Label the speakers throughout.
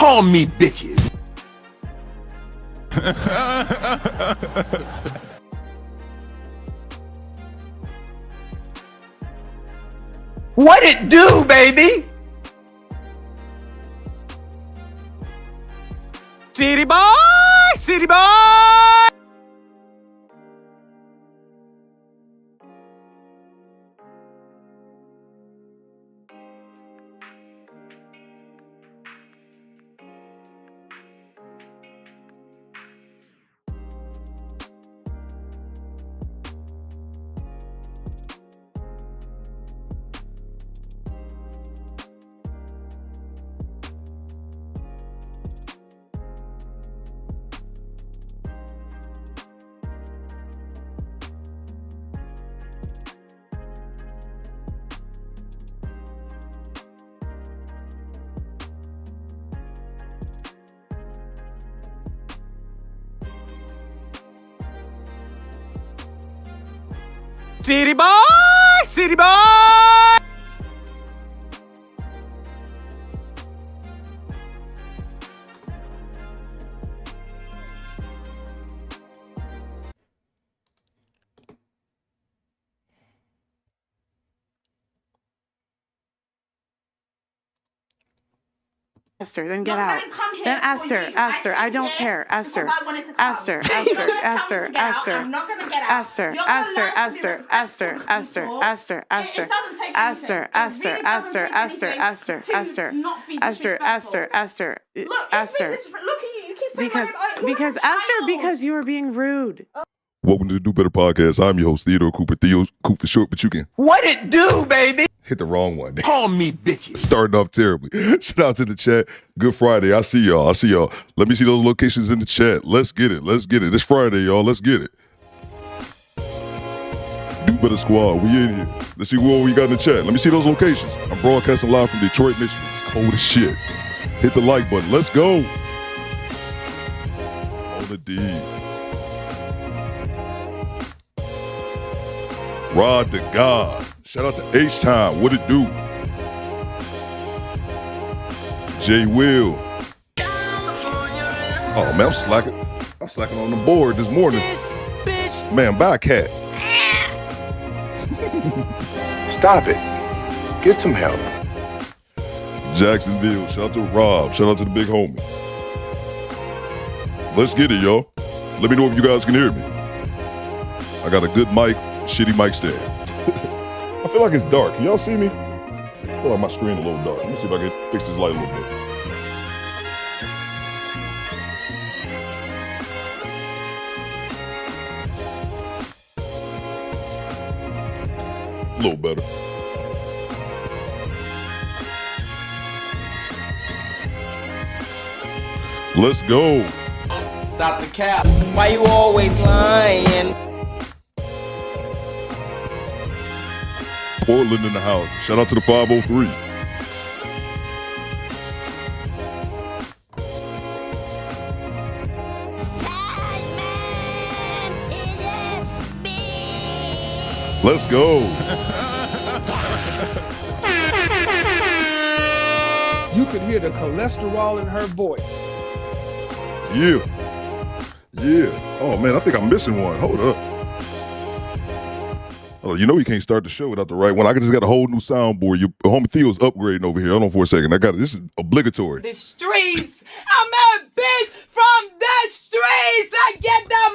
Speaker 1: Call me bitches. What it do, baby? City boy, city boy. City boy, city boy.
Speaker 2: Esther, then get out. Then Esther, I don't care. Esther, Esther, Esther,
Speaker 3: I'm not gonna get out.
Speaker 2: Esther, Esther, Esther, Esther, Esther, Esther, Esther, Esther, Esther, Esther, Esther, Esther, Esther, Esther, Esther, Esther, Esther.
Speaker 3: Look at you. You keep saying
Speaker 2: Because Esther, because you are being rude.
Speaker 4: Welcome to the Do Better Podcast. I'm your host, Theodore Cooper. Theo Coop the short, but you can
Speaker 1: What it do, baby?
Speaker 4: hit the wrong one.
Speaker 1: Call me bitches.
Speaker 4: Starting off terribly. Shout out to the chat. Good Friday. I see y'all. Let me see those locations in the chat. Let's get it. It's Friday, y'all. Let's get it. DoBetterSquad. We in here. Let's see what we got in the chat. Let me see those locations. I'm broadcasting live from Detroit, Michigan. It's cold as shit. Hit the like button. Let's go. On the D. Rod the God. Shout out to H-Time. What it do? J Will. Oh, man, I'm slacking on the board this morning. Man, buy a cat.
Speaker 1: Stop it. Get some help.
Speaker 4: Jacksonville. Shout out to Rob. Shout out to the big homie. Let's get it, y'all. Let me know if you guys can hear me. I got a good mic, shitty mic stand. I feel like it's dark. Can y'all see me? I feel like my screen a little dark. Let me see if I can fix this light a little bit. A little better. Let's go.
Speaker 5: Stop the cap. Why you always lying?
Speaker 4: Portland in the house. Shout out to the 503. Let's go.
Speaker 6: You could hear the cholesterol in her voice.
Speaker 4: Yeah. Oh man, I think I'm missing one. Hold up. Oh, you know you can't start the show without the right one. I just got a whole new soundboard. Your homie Theo's upgrading over here. Hold on for a second. I got it. This is obligatory.
Speaker 5: The streets. I'm a bitch from the streets. I get the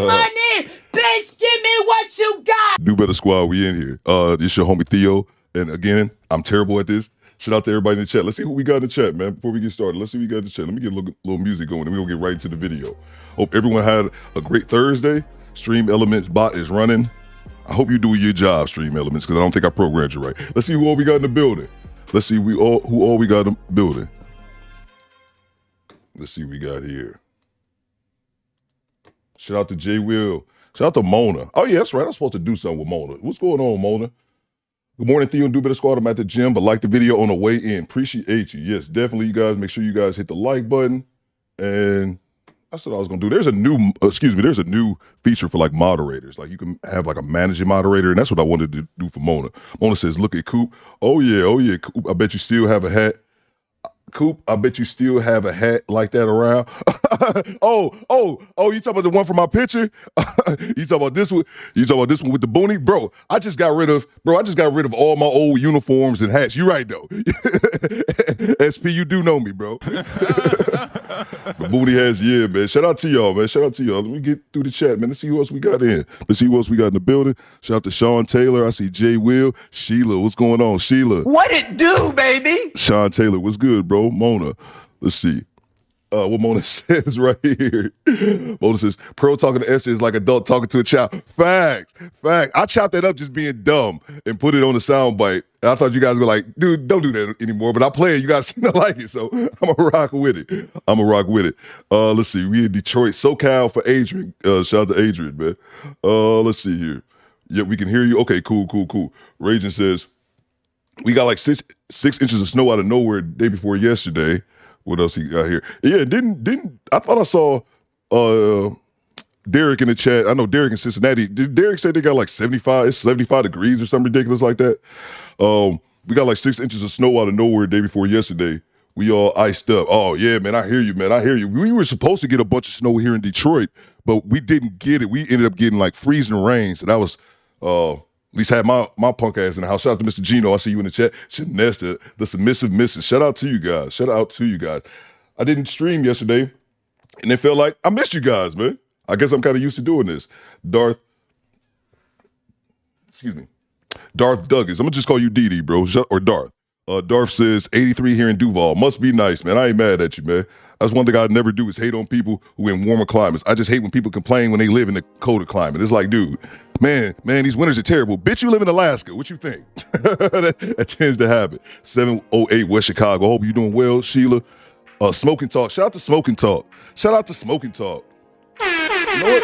Speaker 5: money. Bitch, give me what you got.
Speaker 4: Do Better Squad, we in here. This your homie Theo. And again, I'm terrible at this. Shout out to everybody in the chat. Let's see who we got in the chat, man, before we get started. Let's see who we got in the chat. Let me get a little music going, and we'll get right into the video. Hope everyone had a great Thursday. Stream Elements bot is running. I hope you're doing your job, Stream Elements, because I don't think I programmed you right. Let's see who all we got in the building. Let's see who all we got in the building. Let's see what we got here. Shout out to J Will. Shout out to Mona. Oh, yeah, that's right. I'm supposed to do something with Mona. What's going on, Mona? Good morning, Theo and DoBetterSquad. I'm at the gym, but like the video on the way in. Appreciate you. Yes, definitely, you guys. Make sure you guys hit the like button. And that's what I was going to do. There's a new feature for like moderators. Like you can have like a managing moderator, and that's what I wanted to do for Mona. Mona says, look at Coop. Oh, yeah, Coop. I bet you still have a hat. Coop, I bet you still have a hat like that around. Oh, you talking about the one from my picture? You talking about this one? You talking about this one with the boonie? Bro, I just got rid of all my old uniforms and hats. You right though. SP, you do know me, bro. The booty hats, yeah, man. Shout out to y'all, man. Shout out to y'all. Let me get through the chat, man. Let's see who else we got in. Let's see who else we got in the building. Shout out to Sean Taylor. I see Jay Will. Sheila, what's going on? Sheila.
Speaker 1: What it do, baby?
Speaker 4: Sean Taylor, what's good, bro? Mona, let's see. What Mona says right here. Mona says, Pearl talking to Esther is like adult talking to a child. Facts. I chopped that up just being dumb and put it on the soundbite. And I thought you guys were like, dude, don't do that anymore. But I play it. You guys seem to like it. So I'm going to rock with it. Let's see. We in Detroit. SoCal for Adrian. Shout out to Adrian, man. Let's see here. Yeah, we can hear you. Okay, cool. Raging says, we got like six inches of snow out of nowhere the day before yesterday. What else he got here? Yeah, didn't I thought I saw Derek in the chat. I know Derek in Cincinnati. Did Derek say they got like 75 degrees or something ridiculous like that? We got like 6 inches of snow out of nowhere the day before yesterday. We all iced up. Oh yeah, man, I hear you, man. We were supposed to get a bunch of snow here in Detroit, but we didn't get it. We ended up getting like freezing rain. So that was at least had my punk ass in the house. Shout out to Mr. Gino. I see you in the chat. Shanesta, the submissive missus. Shout out to you guys. I didn't stream yesterday, and it felt like I missed you guys, man. I guess I'm kind of used to doing this. Darth Douglas. I'm going to just call you Dee, bro, or Darth. Darth says, 83 here in Duval. Must be nice, man. I ain't mad at you, man. That's one thing I'd never do is hate on people who in warmer climates. I just hate when people complain when they live in the colder climate. It's like, dude, man, these winters are terrible. Bitch, you live in Alaska. What you think? that tends to happen. 708 West Chicago. Hope you're doing well, Sheila. Smoking Talk. Shout out to Smoking Talk. You know what?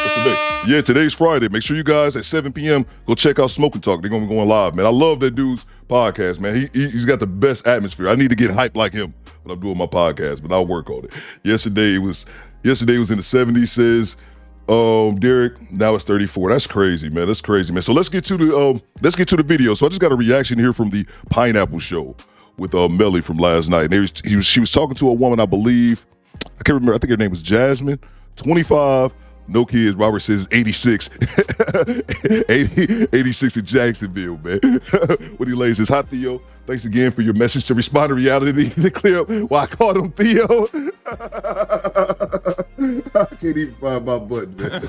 Speaker 4: What's today? Yeah, today's Friday. Make sure you guys at 7 p.m. go check out Smoking Talk. They're going to be going live, man. I love that dude's podcast, man. He's got the best atmosphere. I need to get hyped like him when I'm doing my podcast, but I'll work on it. Yesterday was in the 70s, says Derek. Now it's 34. That's crazy, man. So let's get to the video. So I just got a reaction here from the Pineapple Show with Melly from last night. And she was talking to a woman, I believe. I can't remember. I think her name was Jasmine. 25. No kids. Robert says 86. 86 in Jacksonville, man. What he lays is, hi, Theo. Thanks again for your message to respond to reality to clear up why I called him Theo. I can't even find my button, man.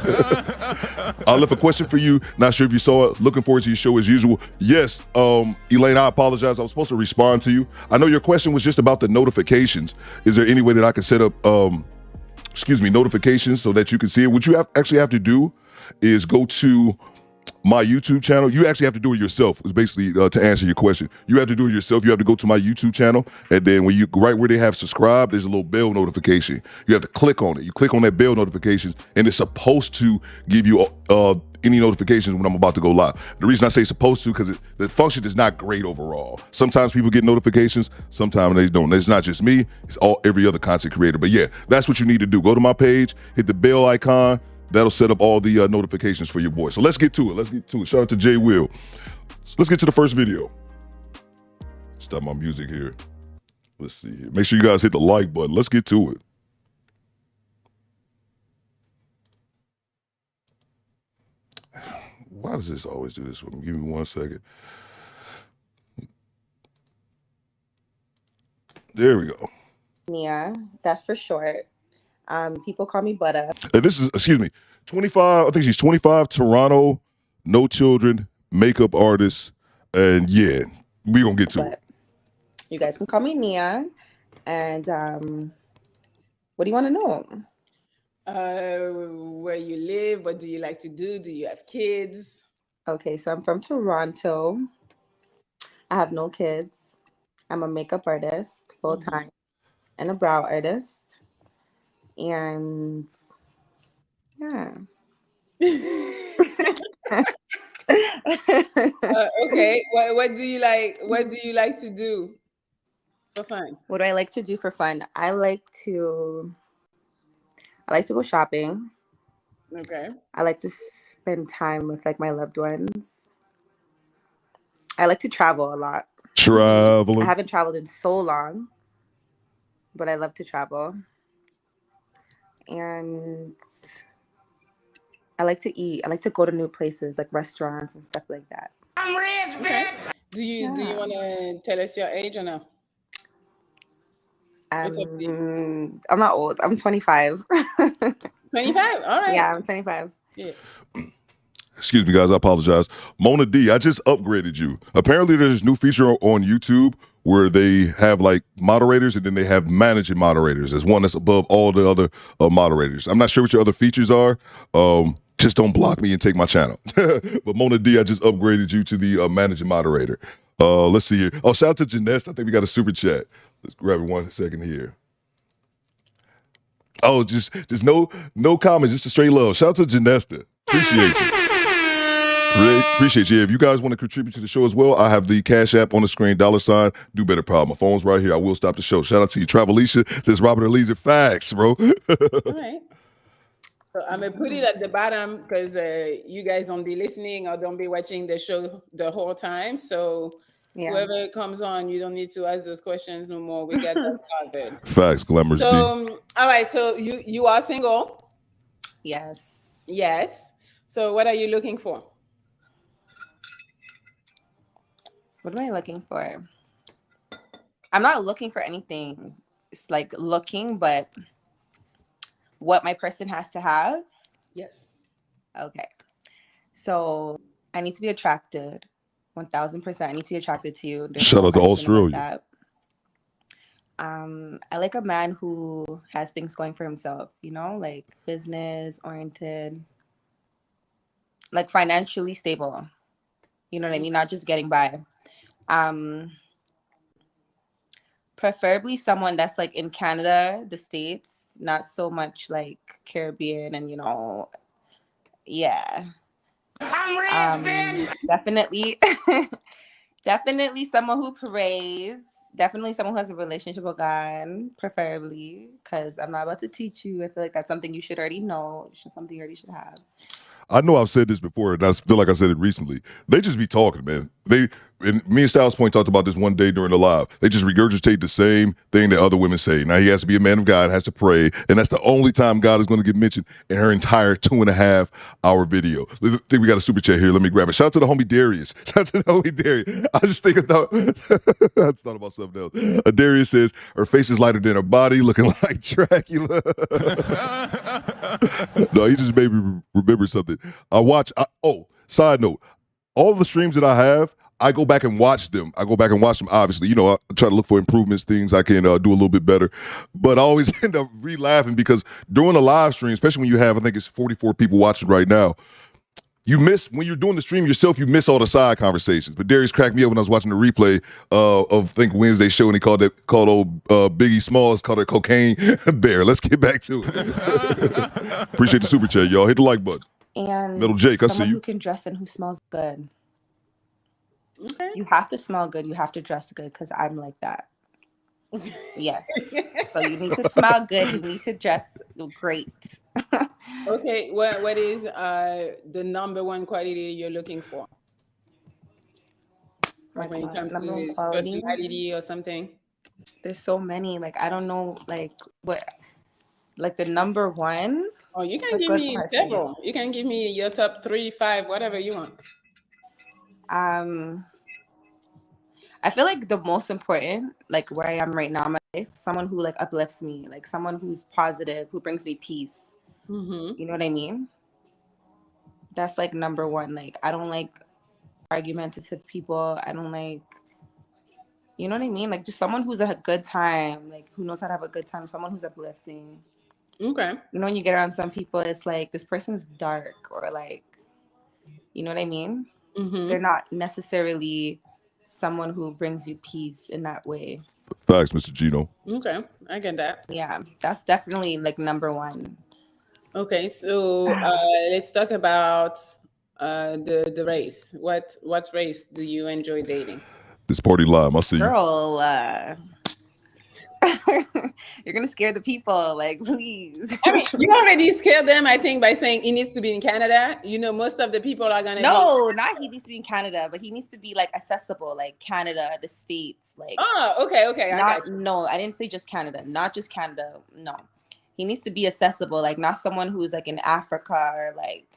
Speaker 4: I left a question for you. Not sure if you saw it. Looking forward to your show as usual. Yes, Elaine, I apologize. I was supposed to respond to you. I know your question was just about the notifications. Is there any way that I can set up notifications so that you can see it? What you actually have to do is go to my YouTube channel. You actually have to do it yourself. It's basically to answer your question. You have to do it yourself. You have to go to my YouTube channel, and then when you right where they have subscribe, there's a little bell notification. You have to click on it. You click on that bell notifications, and it's supposed to give you any notifications when I'm about to go live. The reason I say supposed to, because the function is not great overall. Sometimes people get notifications, sometimes they don't. It's not just me, it's every other content creator. But yeah, that's what you need to do. Go to my page, hit the bell icon. That'll set up all the notifications for your boy. So let's get to it. Shout out to Jay Will. So let's get to the first video. Stop my music here. Let's see here. Make sure you guys hit the like button. Let's get to it. Why does this always do this with me? Give me 1 second. There we go.
Speaker 7: Nia, that's for short. People call me Butter.
Speaker 4: And this is, 25, I think she's 25, Toronto, no children, makeup artist, and yeah, we're going to get to it.
Speaker 7: You guys can call me Nia, and what do you want to know?
Speaker 5: Where you live, what do you like to do? Do you have kids?
Speaker 7: Okay, so I'm from Toronto. I have no kids. I'm a makeup artist, full-time, and a brow artist. And yeah.
Speaker 5: Okay. What do you like? What do you like to do for fun?
Speaker 7: What do I like to do for fun? I like to go shopping.
Speaker 5: Okay.
Speaker 7: I like to spend time with like my loved ones. I like to travel a lot.
Speaker 4: Traveling.
Speaker 7: I haven't traveled in so long, but I love to travel. And I like to eat. I like to go to new places, like restaurants and stuff like that.
Speaker 1: I'm rich, bitch.
Speaker 5: Do you want to tell us your age or no? It's up to you.
Speaker 7: I'm not old. I'm 25.
Speaker 5: 25. All right.
Speaker 7: Yeah, I'm 25.
Speaker 5: Yeah.
Speaker 4: Excuse me, guys. I apologize. Mona D, I just upgraded you. Apparently, there's a new feature on YouTube where they have like moderators and then they have managing moderators. There's one that's above all the other moderators. I'm not sure what your other features are. Just don't block me and take my channel. But Mona D, I just upgraded you to the managing moderator. Let's see here. Oh, shout out to Janessa. I think we got a super chat. Let's grab it 1 second here. Oh, just no comments, just a straight love. Shout out to Janessa. Appreciate you. Appreciate you. If you guys want to contribute to the show as well, I have the Cash App on the screen, $ DoBetterPod. My phone's right here. I will stop the show. Shout out to you. Travelicia says Robert Eliezer. Facts, bro.
Speaker 5: All right. So I'm going to put it at the bottom because you guys don't be listening or don't be watching the show the whole time. So whoever comes on, you don't need to ask those questions no more. We got that covered.
Speaker 4: Facts, Glamorous D.
Speaker 5: So, all right. So you are single?
Speaker 7: Yes.
Speaker 5: Yes. So what are you looking for?
Speaker 7: What am I looking for? I'm not looking for anything. It's like looking, but what my person has to have.
Speaker 5: Yes.
Speaker 7: Okay. So I need to be attracted. 1000%. I need to be attracted to you. There's
Speaker 4: Shout
Speaker 7: no
Speaker 4: out to
Speaker 7: question about
Speaker 4: Australia.
Speaker 7: that. I like a man who has things going for himself, you know, like business oriented, like financially stable. You know what I mean? Not just getting by. Preferably someone that's like in Canada, the States, not so much like Caribbean and, you know, yeah.
Speaker 1: I'm rich, bitch.
Speaker 7: Definitely, definitely someone who prays. Definitely someone who has a relationship with God, preferably, because I'm not about to teach you. I feel like that's something you should already know. Something you already should have.
Speaker 4: I know I've said this before, and I feel like I said it recently. They just be talking, man. And me and Styles Point talked about this one day during the live. They just regurgitate the same thing that other women say. Now, he has to be a man of God, has to pray, and that's the only time God is going to get mentioned in her entire 2.5-hour video. I think we got a super chat here. Let me grab it. Shout out to the homie Darius. Shout out to the homie Darius. I just think about, I just thought about something else. Darius says, her face is lighter than her body, looking like Dracula. No, he just made me remember something. Side note, all the streams that I have, I go back and watch them. Obviously. You know, I try to look for improvements, things I can do a little bit better. But I always end up re-laughing because during a live stream, especially when you have, I think it's 44 people watching right now, you miss, when you're doing the stream yourself, you miss all the side conversations. But Darius cracked me up when I was watching the replay of, I think, Wednesday show, and he called old Biggie Smalls, called it Cocaine Bear. Let's get back to it. Appreciate the super chat, y'all. Hit the like button.
Speaker 7: And
Speaker 4: Metal Jake, I see
Speaker 7: someone
Speaker 4: you.
Speaker 7: who can dress and who smells good.
Speaker 5: Okay.
Speaker 7: You have to smell good. You have to dress good because I'm like that. Yes. So you need to smell good. You need to dress great.
Speaker 5: Okay. What is the number one quality you're looking for?
Speaker 7: Like
Speaker 5: When it comes
Speaker 7: number
Speaker 5: to
Speaker 7: one
Speaker 5: his
Speaker 7: quality?
Speaker 5: personality or something?
Speaker 7: There's so many. Like, I don't know, like, what, like the number one.
Speaker 5: Oh, you can
Speaker 7: A
Speaker 5: give
Speaker 7: good
Speaker 5: me
Speaker 7: person.
Speaker 5: several. You can give me your top 3, 5, whatever you want.
Speaker 7: I feel like the most important, like where I am right now in my life, someone who like uplifts me, like someone who's positive, who brings me peace.
Speaker 5: Mm-hmm.
Speaker 7: You know what I mean? That's like number one. Like, I don't like argumentative people. I don't like, you know what I mean? Like, just someone who's a good time, like who knows how to have a good time, someone who's uplifting.
Speaker 5: Okay.
Speaker 7: You know, when you get around some people, it's like this person's dark, or like, you know what I mean?
Speaker 5: Mm-hmm.
Speaker 7: They're not necessarily someone who brings you peace in that way.
Speaker 4: Facts, Mr. Gino.
Speaker 5: Okay, I get that.
Speaker 7: Yeah, that's definitely like number one.
Speaker 5: Okay, so let's talk about the race. What race do you enjoy dating?
Speaker 4: This party live. I see you.
Speaker 7: Girl, You're gonna scare the people. Like, please.
Speaker 5: I mean, you already scared them, I think, by saying he needs to be in Canada. You know, most of the people are gonna
Speaker 7: No, not he needs to be in Canada, but he needs to be like accessible, like Canada, the States, like.
Speaker 5: Oh, okay.
Speaker 7: No, I didn't say just Canada, not just Canada. No, he needs to be accessible, like not someone who's like in Africa or like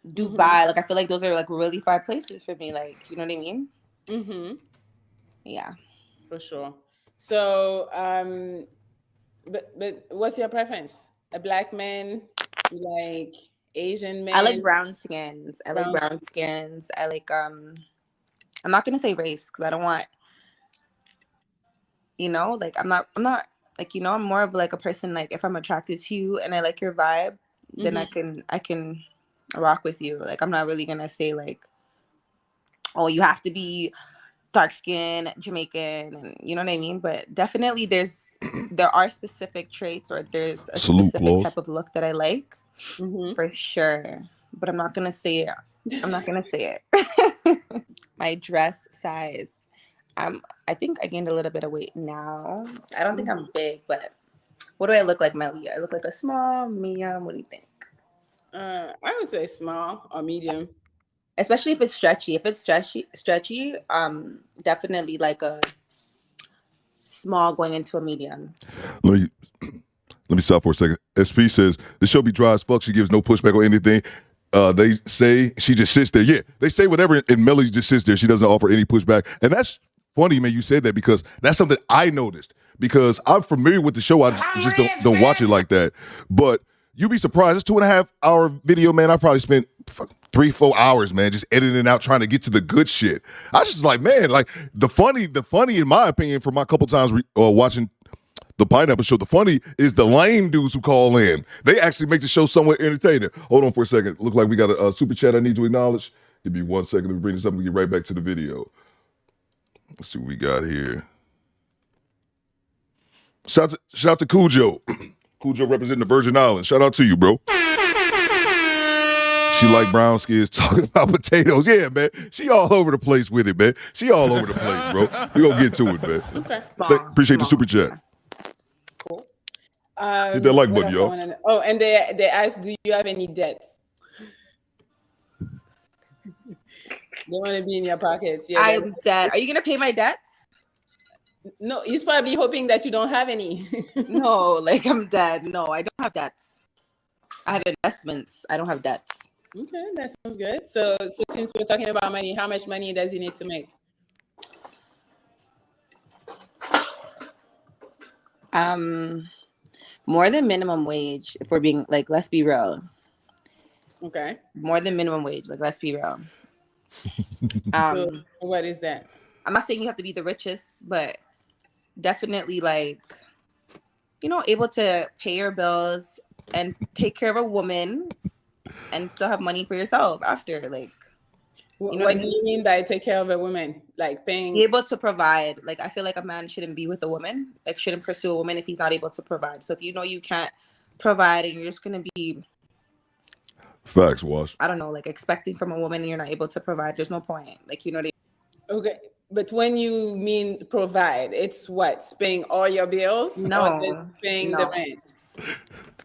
Speaker 7: Dubai. Like I feel like those are like really far places for me. Like, you know what I mean?
Speaker 5: Mm-hmm.
Speaker 7: Yeah,
Speaker 5: For sure. So, but what's your preference? A black man, like Asian man?
Speaker 7: I like brown skins. I like I'm not gonna say race because I don't want, like I'm not like, I'm more of like a person, like if I'm attracted to you and I like your vibe, then I can rock with you. Like I'm not really gonna say like, oh, you have to be dark skin, Jamaican, and you know what I mean? But definitely there are specific traits, or there's a specific type of look that I like, for sure. But I'm not gonna say it. My dress size. I think I gained a little bit of weight now. I don't think I'm big, but what do I look like, Melly? I look like a small, medium. What do you think?
Speaker 5: I would say small or medium.
Speaker 7: Especially if it's stretchy. If it's stretchy, definitely like a small going into a medium.
Speaker 4: Let me stop for a second. SP says the show be dry as fuck. She gives no pushback on anything. They say she just sits there. Yeah, they say whatever, and Melly just sits there. She doesn't offer any pushback, and that's funny, man. You said that because that's something I noticed. Because I'm familiar with the show, I just don't watch it like that. But you'd be surprised. It's 2.5 hour video, man. I probably spent 3-4 hours, man, just editing out, trying to get to the good shit. I was just like, man, like the funny, in my opinion, for my couple times watching the Pineapple Show, the funny is the lame dudes who call in. They actually make the show somewhat entertaining. Hold on for a second. Look like we got a super chat I need to acknowledge. Give me 1 second. Let me bring this up and get right back to the video. Let's see what we got here. Shout out to Cujo. Cujo representing the Virgin Islands. Shout out to you, bro. She like brown skins talking about potatoes. Yeah, man. She all over the place with it, man. She all over the place, bro. We gonna get to it, man.
Speaker 5: Okay.
Speaker 4: Appreciate the super chat.
Speaker 5: Cool.
Speaker 4: Hit that like button, y'all.
Speaker 5: Oh, and they asked, do you have any debts? They want to be in your pockets. Yeah,
Speaker 7: I'm dead. Are you gonna pay my debts?
Speaker 5: No, he's probably hoping that you don't have any.
Speaker 7: No, like I'm dead. No, I don't have debts. I have investments. I don't have debts.
Speaker 5: Okay, that sounds good. So since we're talking about money, how much money does he need to make?
Speaker 7: More than minimum wage. If we're being like, let's be real.
Speaker 5: Okay.
Speaker 7: More than minimum wage. Like, let's be real.
Speaker 5: So what is that?
Speaker 7: I'm not saying you have to be the richest, but definitely like, able to pay your bills and take care of a woman and still have money for yourself after. Like,
Speaker 5: what do you mean by take care of a woman? Like paying?
Speaker 7: Be able to provide. Like, I feel like a man shouldn't be with a woman, like shouldn't pursue a woman if he's not able to provide. So if you can't provide and you're just going to be
Speaker 4: facts, Wash.
Speaker 7: I don't know, like expecting from a woman and you're not able to provide, there's no point. Like, what I mean?
Speaker 5: Okay. But when you mean provide, it's what? Paying all your bills?
Speaker 7: No.
Speaker 5: Or just paying the rent?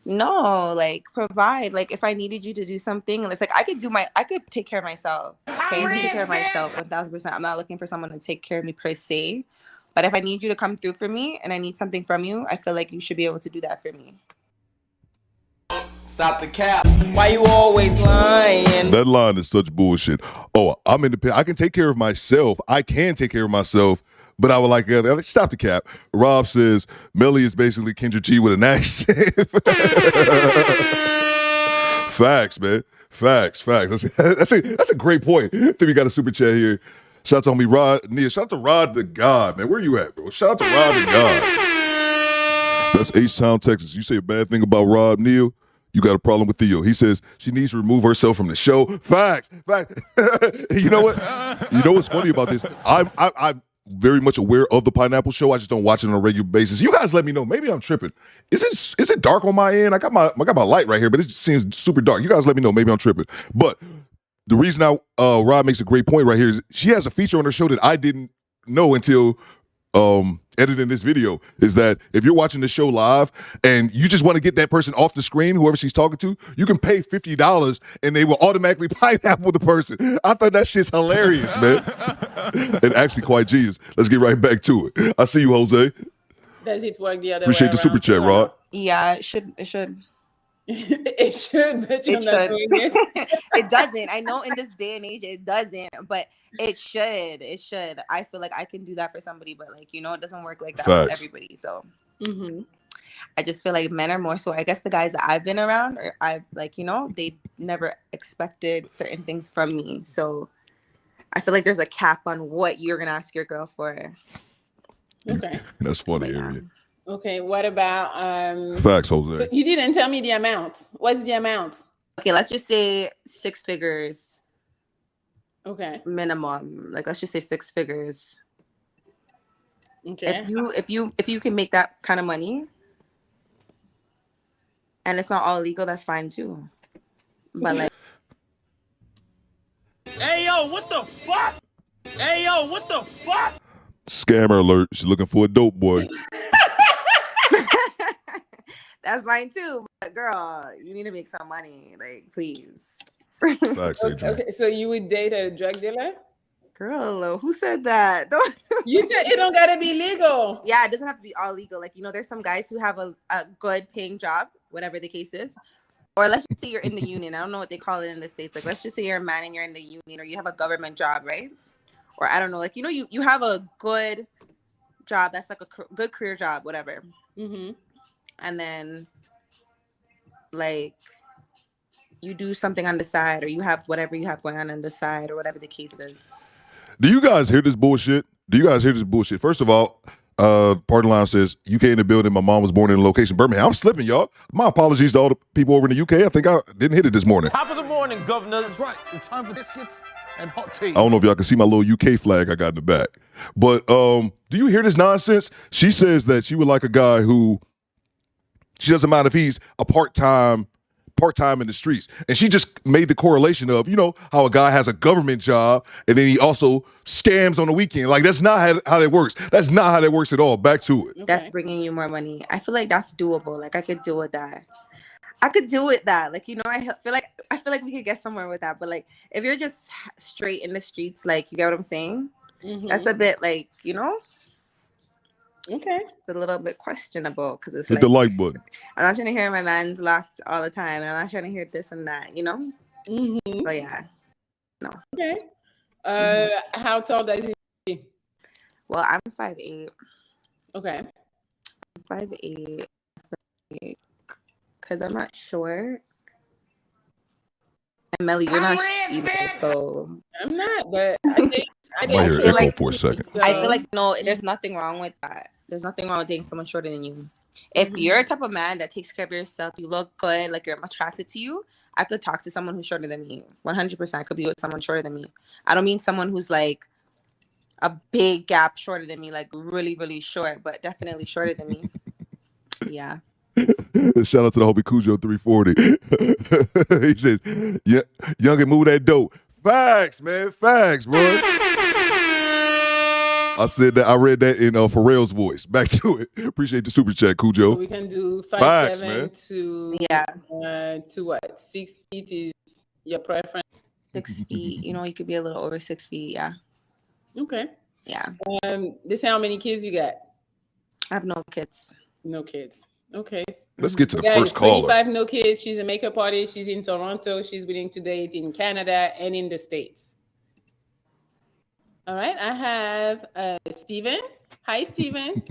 Speaker 7: No, like provide. Like if I needed you to do something, it's like I could take care of myself. Okay, take care of myself 1,000%. I'm not looking for someone to take care of me per se. But if I need you to come through for me and I need something from you, I feel like you should be able to do that for me.
Speaker 1: Stop the cap. Why you always lying?
Speaker 4: That line is such bullshit. Oh, I'm independent. I can take care of myself. But I would like, stop the cap. Rob says, Melly is basically Kendra G with an accent. Facts, man. Facts. That's a great point. I think we got a super chat here. Shout out to homie Rod Nia. Shout out to Rod the God, man. Where you at, bro? Shout out to Rod the God. That's H-Town, Texas. You say a bad thing about Rob Neal, you got a problem with Theo. He says she needs to remove herself from the show. Facts. You know what? You know what's funny about this? I'm very much aware of the Pineapple Show. I just don't watch it on a regular basis. You guys let me know. Maybe I'm tripping. Is it dark on my end? I got my light right here, but it just seems super dark. You guys let me know. Maybe I'm tripping. But the reason Rob makes a great point right here is she has a feature on her show that I didn't know until editing this video is that if you're watching the show live and you just want to get that person off the screen, whoever she's talking to, you can pay $50 and they will automatically pineapple the person. I thought that shit's hilarious, man. And actually quite genius. Let's get right back to it. I see you, Jose.
Speaker 5: Does it work the other
Speaker 4: Appreciate
Speaker 5: way
Speaker 4: the super
Speaker 5: around
Speaker 4: chat,
Speaker 5: too, or
Speaker 4: Rod.
Speaker 5: not?
Speaker 7: Yeah, it should. It should.
Speaker 5: It should, but you're
Speaker 7: It
Speaker 5: not
Speaker 7: should.
Speaker 5: doing it.
Speaker 7: It doesn't. I know in this day and age it doesn't, but it should. It should. I feel like I can do that for somebody, but like, you know, it doesn't work like that with everybody. So I just feel like men are more so. I guess the guys that I've been around, or I've like, you know, they never expected certain things from me. So I feel like there's a cap on what you're gonna ask your girl for.
Speaker 5: Okay.
Speaker 4: That's funny, area.
Speaker 5: Okay, what about
Speaker 4: Facts, Jose.
Speaker 5: so you didn't tell me the amount. What's the amount?
Speaker 7: Okay, let's just say 6 figures
Speaker 5: Okay.
Speaker 7: minimum. Like let's just say 6 figures.
Speaker 5: Okay.
Speaker 7: If you can make that kind of money and it's not all legal, that's fine too. But like,
Speaker 1: Hey, yo, what the fuck? Hey, yo, what the fuck?
Speaker 4: Scammer alert. She's looking for a dope boy.
Speaker 7: that's fine too. But girl, you need to make some money. Like, please.
Speaker 4: Facts, Adrian.
Speaker 5: Okay, so you would date a drug dealer?
Speaker 7: Girl, who said that? Don't.
Speaker 5: You said it don't gotta be legal.
Speaker 7: Yeah, it doesn't have to be all legal. Like, you know, there's some guys who have a good paying job, whatever the case is. Or let's just say you're in the union. I don't know what they call it in the States. Like, let's just say you're a man and you're in the union, or you have a government job, right? Or I don't know, like, you know, you have a good job. That's like a good career job, whatever. And then, like, you do something on the side, or you have whatever you have going on the side, or whatever the case is.
Speaker 4: Do you guys hear this bullshit? First of all, Party Line says, UK in the building. My mom was born in a location, Birmingham. I'm slipping, y'all. My apologies to all the people over in the UK. I think I didn't hit it this morning.
Speaker 1: Top of the morning, governor.
Speaker 6: That's right. It's time for biscuits and hot tea.
Speaker 4: I don't know if y'all can see my little UK flag I got in the back. But do you hear this nonsense? She says that she would like a guy who, she doesn't mind if he's a part-time in the streets. And she just made the correlation of, you know, how a guy has a government job and then he also scams on the weekend. Like, that's not how that works. That's not how that works at all. Back to it.
Speaker 5: Okay.
Speaker 7: That's bringing you more money. I feel like that's doable. Like, I could deal with that. Like, you know, I feel like we could get somewhere with that. But like, if you're just straight in the streets, like, you get what I'm saying? That's a bit like, you know,
Speaker 5: Okay.
Speaker 7: it's a little bit questionable, because it's
Speaker 4: Hit
Speaker 7: like,
Speaker 4: the like button.
Speaker 7: I'm not trying to hear my man's laughed all the time, and I'm not trying to hear this and that, you know? So yeah. No.
Speaker 5: Okay. How tall does he?
Speaker 7: Well, I'm 5'8".
Speaker 5: Okay.
Speaker 7: 5'8", because I'm not short. And Melly, you're not either, so
Speaker 5: I'm not, but I think
Speaker 4: I hear
Speaker 7: feel
Speaker 4: echo
Speaker 7: like-
Speaker 4: for a second.
Speaker 7: I feel like no, there's nothing wrong with that. There's nothing wrong with dating someone shorter than you. If you're a type of man that takes care of yourself, you look good, like you're attracted to you, I could talk to someone who's shorter than me. 100% I could be with someone shorter than me. I don't mean someone who's like a big gap shorter than me, like really, really short, but definitely shorter than me. Yeah.
Speaker 4: Shout out to the homie Cujo 340. He says, yeah, young and move that dope. Facts, man. Facts, bro. I said that. I read that in Pharrell's voice. Back to it. Appreciate the super chat, Cujo.
Speaker 5: we can do
Speaker 4: Facts,
Speaker 5: 5'7"
Speaker 4: man.
Speaker 5: to what? 6 feet is your preference.
Speaker 7: 6 feet, you know, you could be a little over 6 feet. Yeah.
Speaker 5: Okay.
Speaker 7: Yeah.
Speaker 5: This how many kids you got?
Speaker 7: I have no kids.
Speaker 5: No kids. Okay.
Speaker 4: Let's get to the
Speaker 5: Guys,
Speaker 4: first caller.
Speaker 5: 25, no kids. She's a makeup artist. She's in Toronto. She's willing to date in Canada and in the States. All right. I have Steven. Hi, Steven.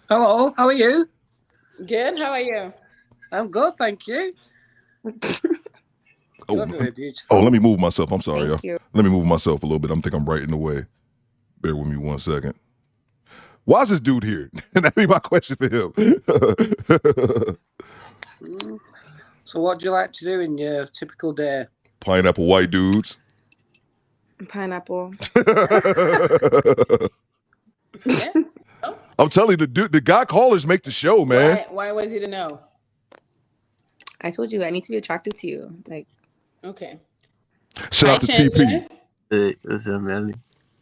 Speaker 8: Hello, how are you?
Speaker 5: Good. How are you?
Speaker 8: I'm good, thank you. You're very beautiful.
Speaker 4: Oh, let me move myself. I'm sorry, y'all.
Speaker 7: Thank you.
Speaker 4: Let me move myself a little bit. I think I'm right in the way. Bear with me 1 second. Why is this dude here? That'd be my question for him.
Speaker 8: So what do you like to do in your typical day?
Speaker 4: Pineapple white dudes.
Speaker 7: Pineapple.
Speaker 5: Yeah.
Speaker 4: I'm telling you, the guy callers make the show, man.
Speaker 5: Why was it a no?
Speaker 7: I told you I need to be attracted to you. Like,
Speaker 5: Okay.
Speaker 4: Shout out to
Speaker 5: Chandler.
Speaker 4: TP.
Speaker 9: Hey, what's up, Melly?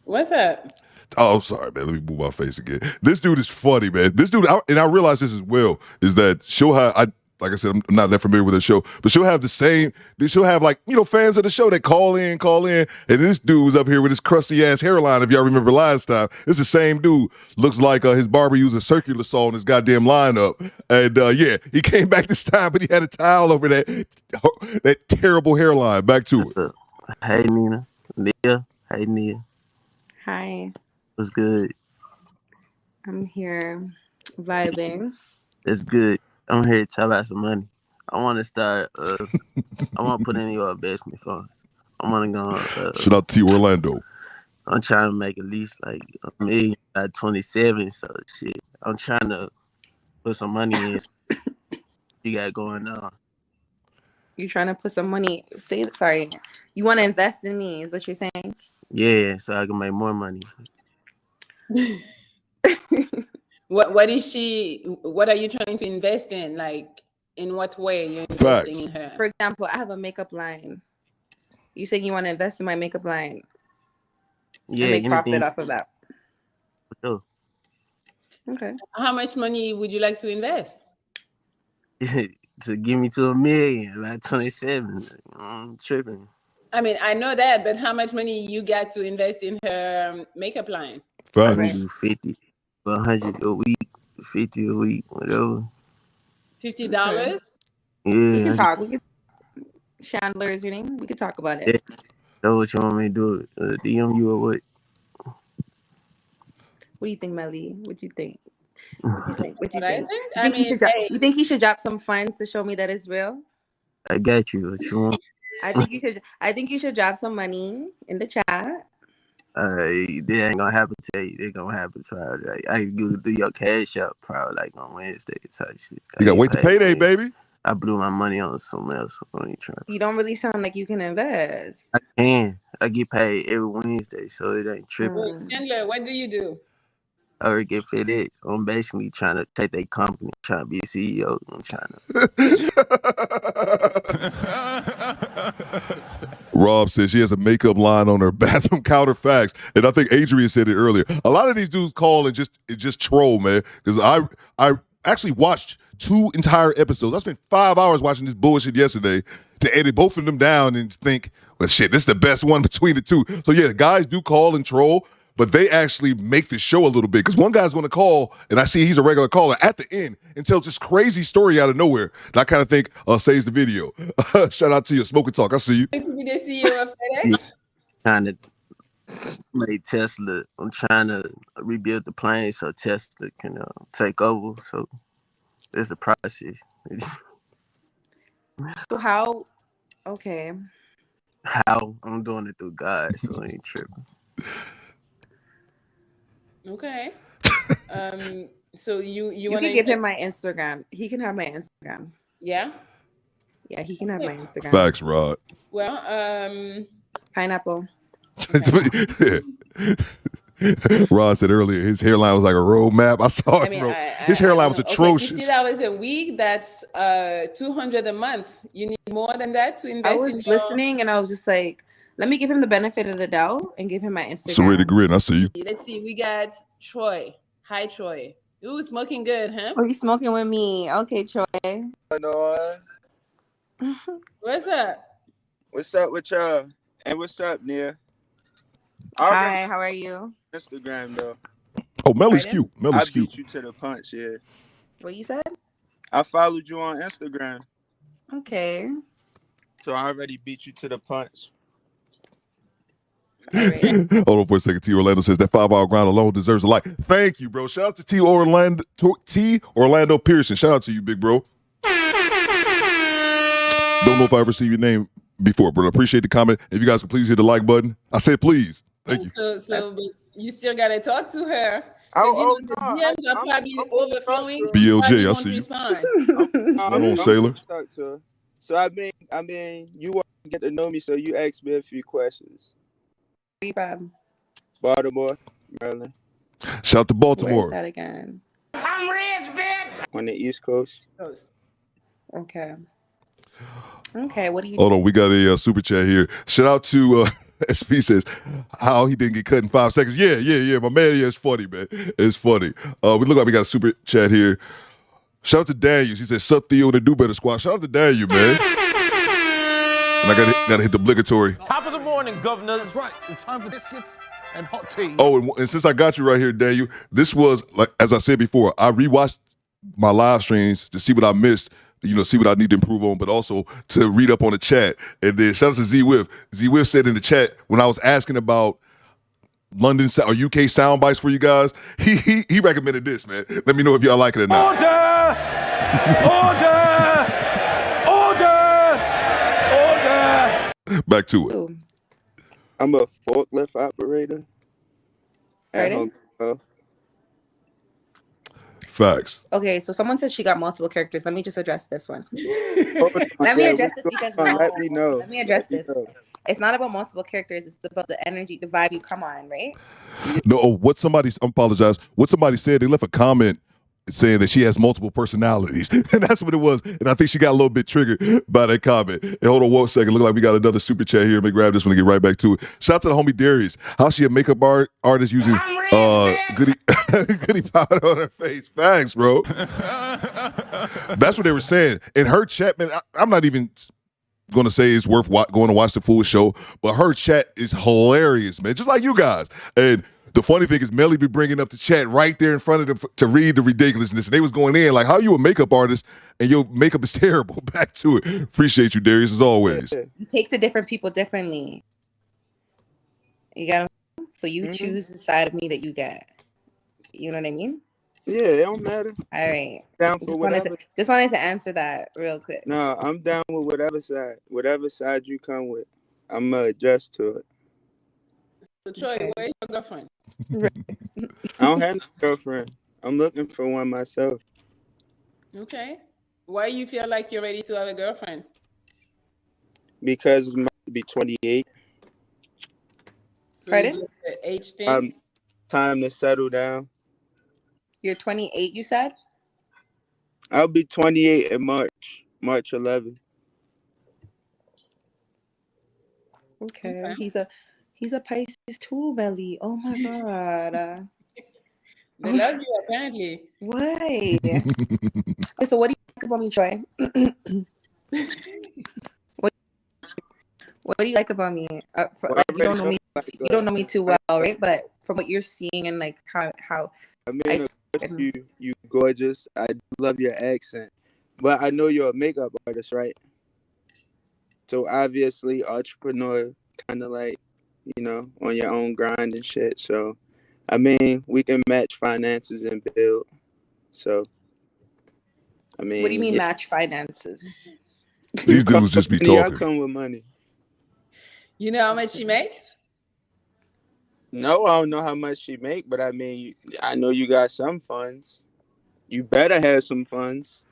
Speaker 5: What's up?
Speaker 4: Oh, I'm sorry, man. Let me move my face again. This dude is funny, man. This dude, and I realize this as well, is that she'll have, like I said, I'm not that familiar with the show, but she'll have she'll have like, fans of the show that call in, and this dude was up here with his crusty ass hairline, if y'all remember last time. It's the same dude. Looks like his barber used a circular saw in his goddamn lineup. And yeah, he came back this time, but he had a towel over that terrible hairline. Back to it.
Speaker 9: Hey, Nina. Nia. Hey, Nia.
Speaker 7: Hi.
Speaker 9: What's good?
Speaker 7: I'm here vibing.
Speaker 9: It's good. I'm here to talk about some money. I want to start. I want to put in your investment fund. I want to go.
Speaker 4: Shout out to Orlando.
Speaker 9: I'm trying to make at least like $1 million at 27. So shit, I'm trying to put some money in. You got going on.
Speaker 7: You trying to put some money? Sorry. You want to invest in me? Is what you're saying?
Speaker 9: Yeah, so I can make more money.
Speaker 5: What are you trying to invest in? Like, in what way you're investing in her?
Speaker 7: For example, I have a makeup line. You saying you want to invest in my makeup line?
Speaker 9: Yeah,
Speaker 7: and make profit off of that.
Speaker 9: Sure.
Speaker 7: Okay.
Speaker 5: How much money would you like to invest?
Speaker 9: To give me to $1 million by 27. I'm tripping.
Speaker 5: I mean, I know that, but how much money you got to invest in her makeup line?
Speaker 4: Facts.
Speaker 9: I do 50, 100 a week, 50 a week, whatever.
Speaker 5: $50?
Speaker 9: Yeah.
Speaker 7: We can talk. Chandler is your name. We can talk about it.
Speaker 9: Yeah. That's what you want me to do. DM you or what?
Speaker 7: What do you think, Melly? What do you think? You think he should drop some funds to show me that it's real?
Speaker 9: I got you. What you want?
Speaker 7: I think you should drop some money in the chat.
Speaker 9: They ain't gonna happen today. They gonna happen tomorrow. Like, I can do your cash up probably like on Wednesday type shit.
Speaker 4: You gotta wait to payday, baby.
Speaker 9: I blew my money on something else.
Speaker 7: You don't really sound like you can invest.
Speaker 9: I can. I get paid every Wednesday, so it ain't tripping.
Speaker 5: Wait, Chandler, what do you do?
Speaker 9: I work at FedEx. I'm basically trying to take their company, trying to be a CEO. I'm trying
Speaker 4: to. Rob says she has a makeup line on her bathroom counter. Facts, and I think Adrian said it earlier. A lot of these dudes call and just troll, man. Because I actually watched 2 entire episodes. I spent 5 hours watching this bullshit yesterday to edit both of them down and think, well, shit, this is the best one between the two. So yeah, guys do call and troll, but they actually make the show a little bit. Because one guy's going to call, and I see he's a regular caller at the end and tells this crazy story out of nowhere. And I kind of think saves the video. Shout out to you, Smoke and Talk. I see you.
Speaker 5: You be the CEO of FedEx?
Speaker 9: Trying to make Tesla. I'm trying to rebuild the plane so Tesla can take over. So it's a process.
Speaker 7: So how? Okay.
Speaker 9: How? I'm doing it through God, so I ain't tripping.
Speaker 5: Okay. So you
Speaker 7: can give him my Instagram. He can have my Instagram.
Speaker 5: Yeah.
Speaker 7: Yeah, he can have my Instagram.
Speaker 4: Facts, Rod.
Speaker 5: Well,
Speaker 7: pineapple.
Speaker 5: Okay.
Speaker 4: Rod said earlier his hairline was like a road map. I saw it, bro. His hairline was atrocious.
Speaker 5: $50 a week. That's $200 a month. You need more than that to invest.
Speaker 7: I was listening, and I was just like, let me give him the benefit of the doubt and give him my Instagram.
Speaker 4: Serena Grin, I see you.
Speaker 5: Let's see. We got Troy. Hi, Troy. Ooh, smoking good, huh?
Speaker 7: Oh, you smoking with me? Okay, Troy.
Speaker 5: What's up?
Speaker 10: What's up with y'all? And what's up, Nia?
Speaker 7: Hi, how are you?
Speaker 10: Instagram though.
Speaker 4: Oh, Melly's cute. Melly's cute.
Speaker 10: I beat you to the punch, yeah.
Speaker 7: What you said?
Speaker 10: I followed you on Instagram.
Speaker 7: Okay.
Speaker 10: So I already beat you to the punch.
Speaker 7: Right.
Speaker 4: Hold on for a second. T. Orlando says that 5-hour grind alone deserves a like. Thank you, bro. Shout out to T. Orlando Pearson. Shout out to you, big bro. Don't know if I ever see your name before, but I appreciate the comment. If you guys could please hit the like button. I said please. Thank you.
Speaker 5: So you still gotta talk to her.
Speaker 10: Oh,
Speaker 5: the DMs are probably overflowing.
Speaker 4: BLJ, I see you. Hold on, Sailor.
Speaker 10: So I mean, you want to get to know me, so you asked me a few questions.
Speaker 7: Where you from?
Speaker 10: Baltimore, Maryland.
Speaker 4: Shout to Baltimore.
Speaker 7: Where's that again?
Speaker 3: I'm rich, bitch.
Speaker 10: On the East Coast.
Speaker 7: Okay. Okay, what do you
Speaker 4: Hold on, we got a super chat here. Shout out to SP says, how he didn't get cut in 5 seconds. Yeah. My man, it's funny, man. It's funny. We look like we got a super chat here. Shout out to Daniel. He said, sup, Theo, and the Do Better Squad. Shout out to Daniel, man. And I gotta hit the obligatory.
Speaker 1: Top of the morning, governors. That's right. It's time for biscuits and hot tea.
Speaker 4: Oh, and since I got you right here, Daniel, this was, like as I said before, I rewatched my live streams to see what I missed, see what I need to improve on, but also to read up on the chat. And then shout out to Z-Whiff. Z-Whiff said in the chat, when I was asking about London or UK sound bites for you guys, he recommended this, man. Let me know if y'all like it or not.
Speaker 1: Order!
Speaker 4: Back to it.
Speaker 10: I'm a forklift operator.
Speaker 7: Pardon?
Speaker 4: Facts.
Speaker 7: Okay, so someone said she got multiple characters. Let me just address this one. Let me address this because
Speaker 10: let me know.
Speaker 7: Let me address this. It's not about multiple characters. It's about the energy, the vibe you come on, right?
Speaker 4: No, I apologize. What somebody said, they left a comment saying that she has multiple personalities. And that's what it was. And I think she got a little bit triggered by that comment. And hold on 1 second. Look like we got another super chat here. Let me grab this one and get right back to it. Shout out to the homie Darius. How's she a makeup artist using goody powder on her face? Thanks, bro. That's what they were saying. In her chat, man, I'm not even going to say it's worth going to watch the full show, but her chat is hilarious, man. Just like you guys. And the funny thing is Melly be bringing up the chat right there in front of them to read the ridiculousness. And they was going in like, how you a makeup artist and your makeup is terrible? Back to it. Appreciate you, Darius, as always.
Speaker 7: You take to different people differently. You got so you choose the side of me that you get. You know what I mean?
Speaker 10: Yeah, it don't matter.
Speaker 7: All right.
Speaker 10: Down for whatever.
Speaker 7: Just wanted to answer that real quick.
Speaker 10: No, I'm down with whatever side you come with. I'm gonna adjust to it.
Speaker 5: So Troy, where's your girlfriend?
Speaker 10: I don't have no girlfriend. I'm looking for one myself.
Speaker 5: Okay. Why you feel like you're ready to have a girlfriend?
Speaker 10: Because I'm about to be 28.
Speaker 5: So
Speaker 7: Pardon?
Speaker 5: The age thing?
Speaker 10: Time to settle down.
Speaker 7: You're 28, you said?
Speaker 10: I'll be 28 in March 11th.
Speaker 7: Okay. He's a Pisces too, Belly. Oh my God.
Speaker 5: They love you apparently.
Speaker 7: Why? Okay, so what do you think about me, Troy? What do you like about me? You don't know me too well, right? But from what you're seeing and like how
Speaker 10: I mean, you gorgeous. I love your accent, but I know you're a makeup artist, right? So obviously, entrepreneur, kind of like, on your own grind and shit. So, I mean, we can match finances and build. So, I mean,
Speaker 7: what do you mean match finances?
Speaker 4: These dudes just be talking.
Speaker 10: I come with money.
Speaker 5: You know how much she makes?
Speaker 10: No, I don't know how much she make, but I mean, I know you got some funds. You better have some funds.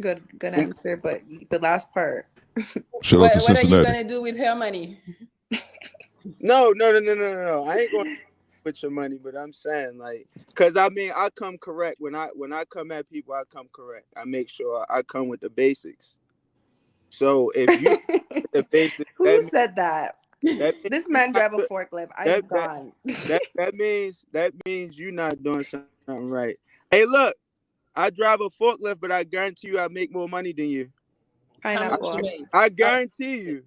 Speaker 7: Good answer, but the last part.
Speaker 4: Shout out to Cincinnati.
Speaker 5: What are you gonna do with her money?
Speaker 10: No. I ain't going with your money, but I'm saying like, cause I mean, I come correct when I come at people. I come correct. I make sure I come with the basics. So if you the basics,
Speaker 7: who said that? This man drive a forklift. I'm gone.
Speaker 10: That means you're not doing something right. Hey, look, I drive a forklift, but I guarantee you I make more money than you.
Speaker 7: Pineapple.
Speaker 10: I guarantee you.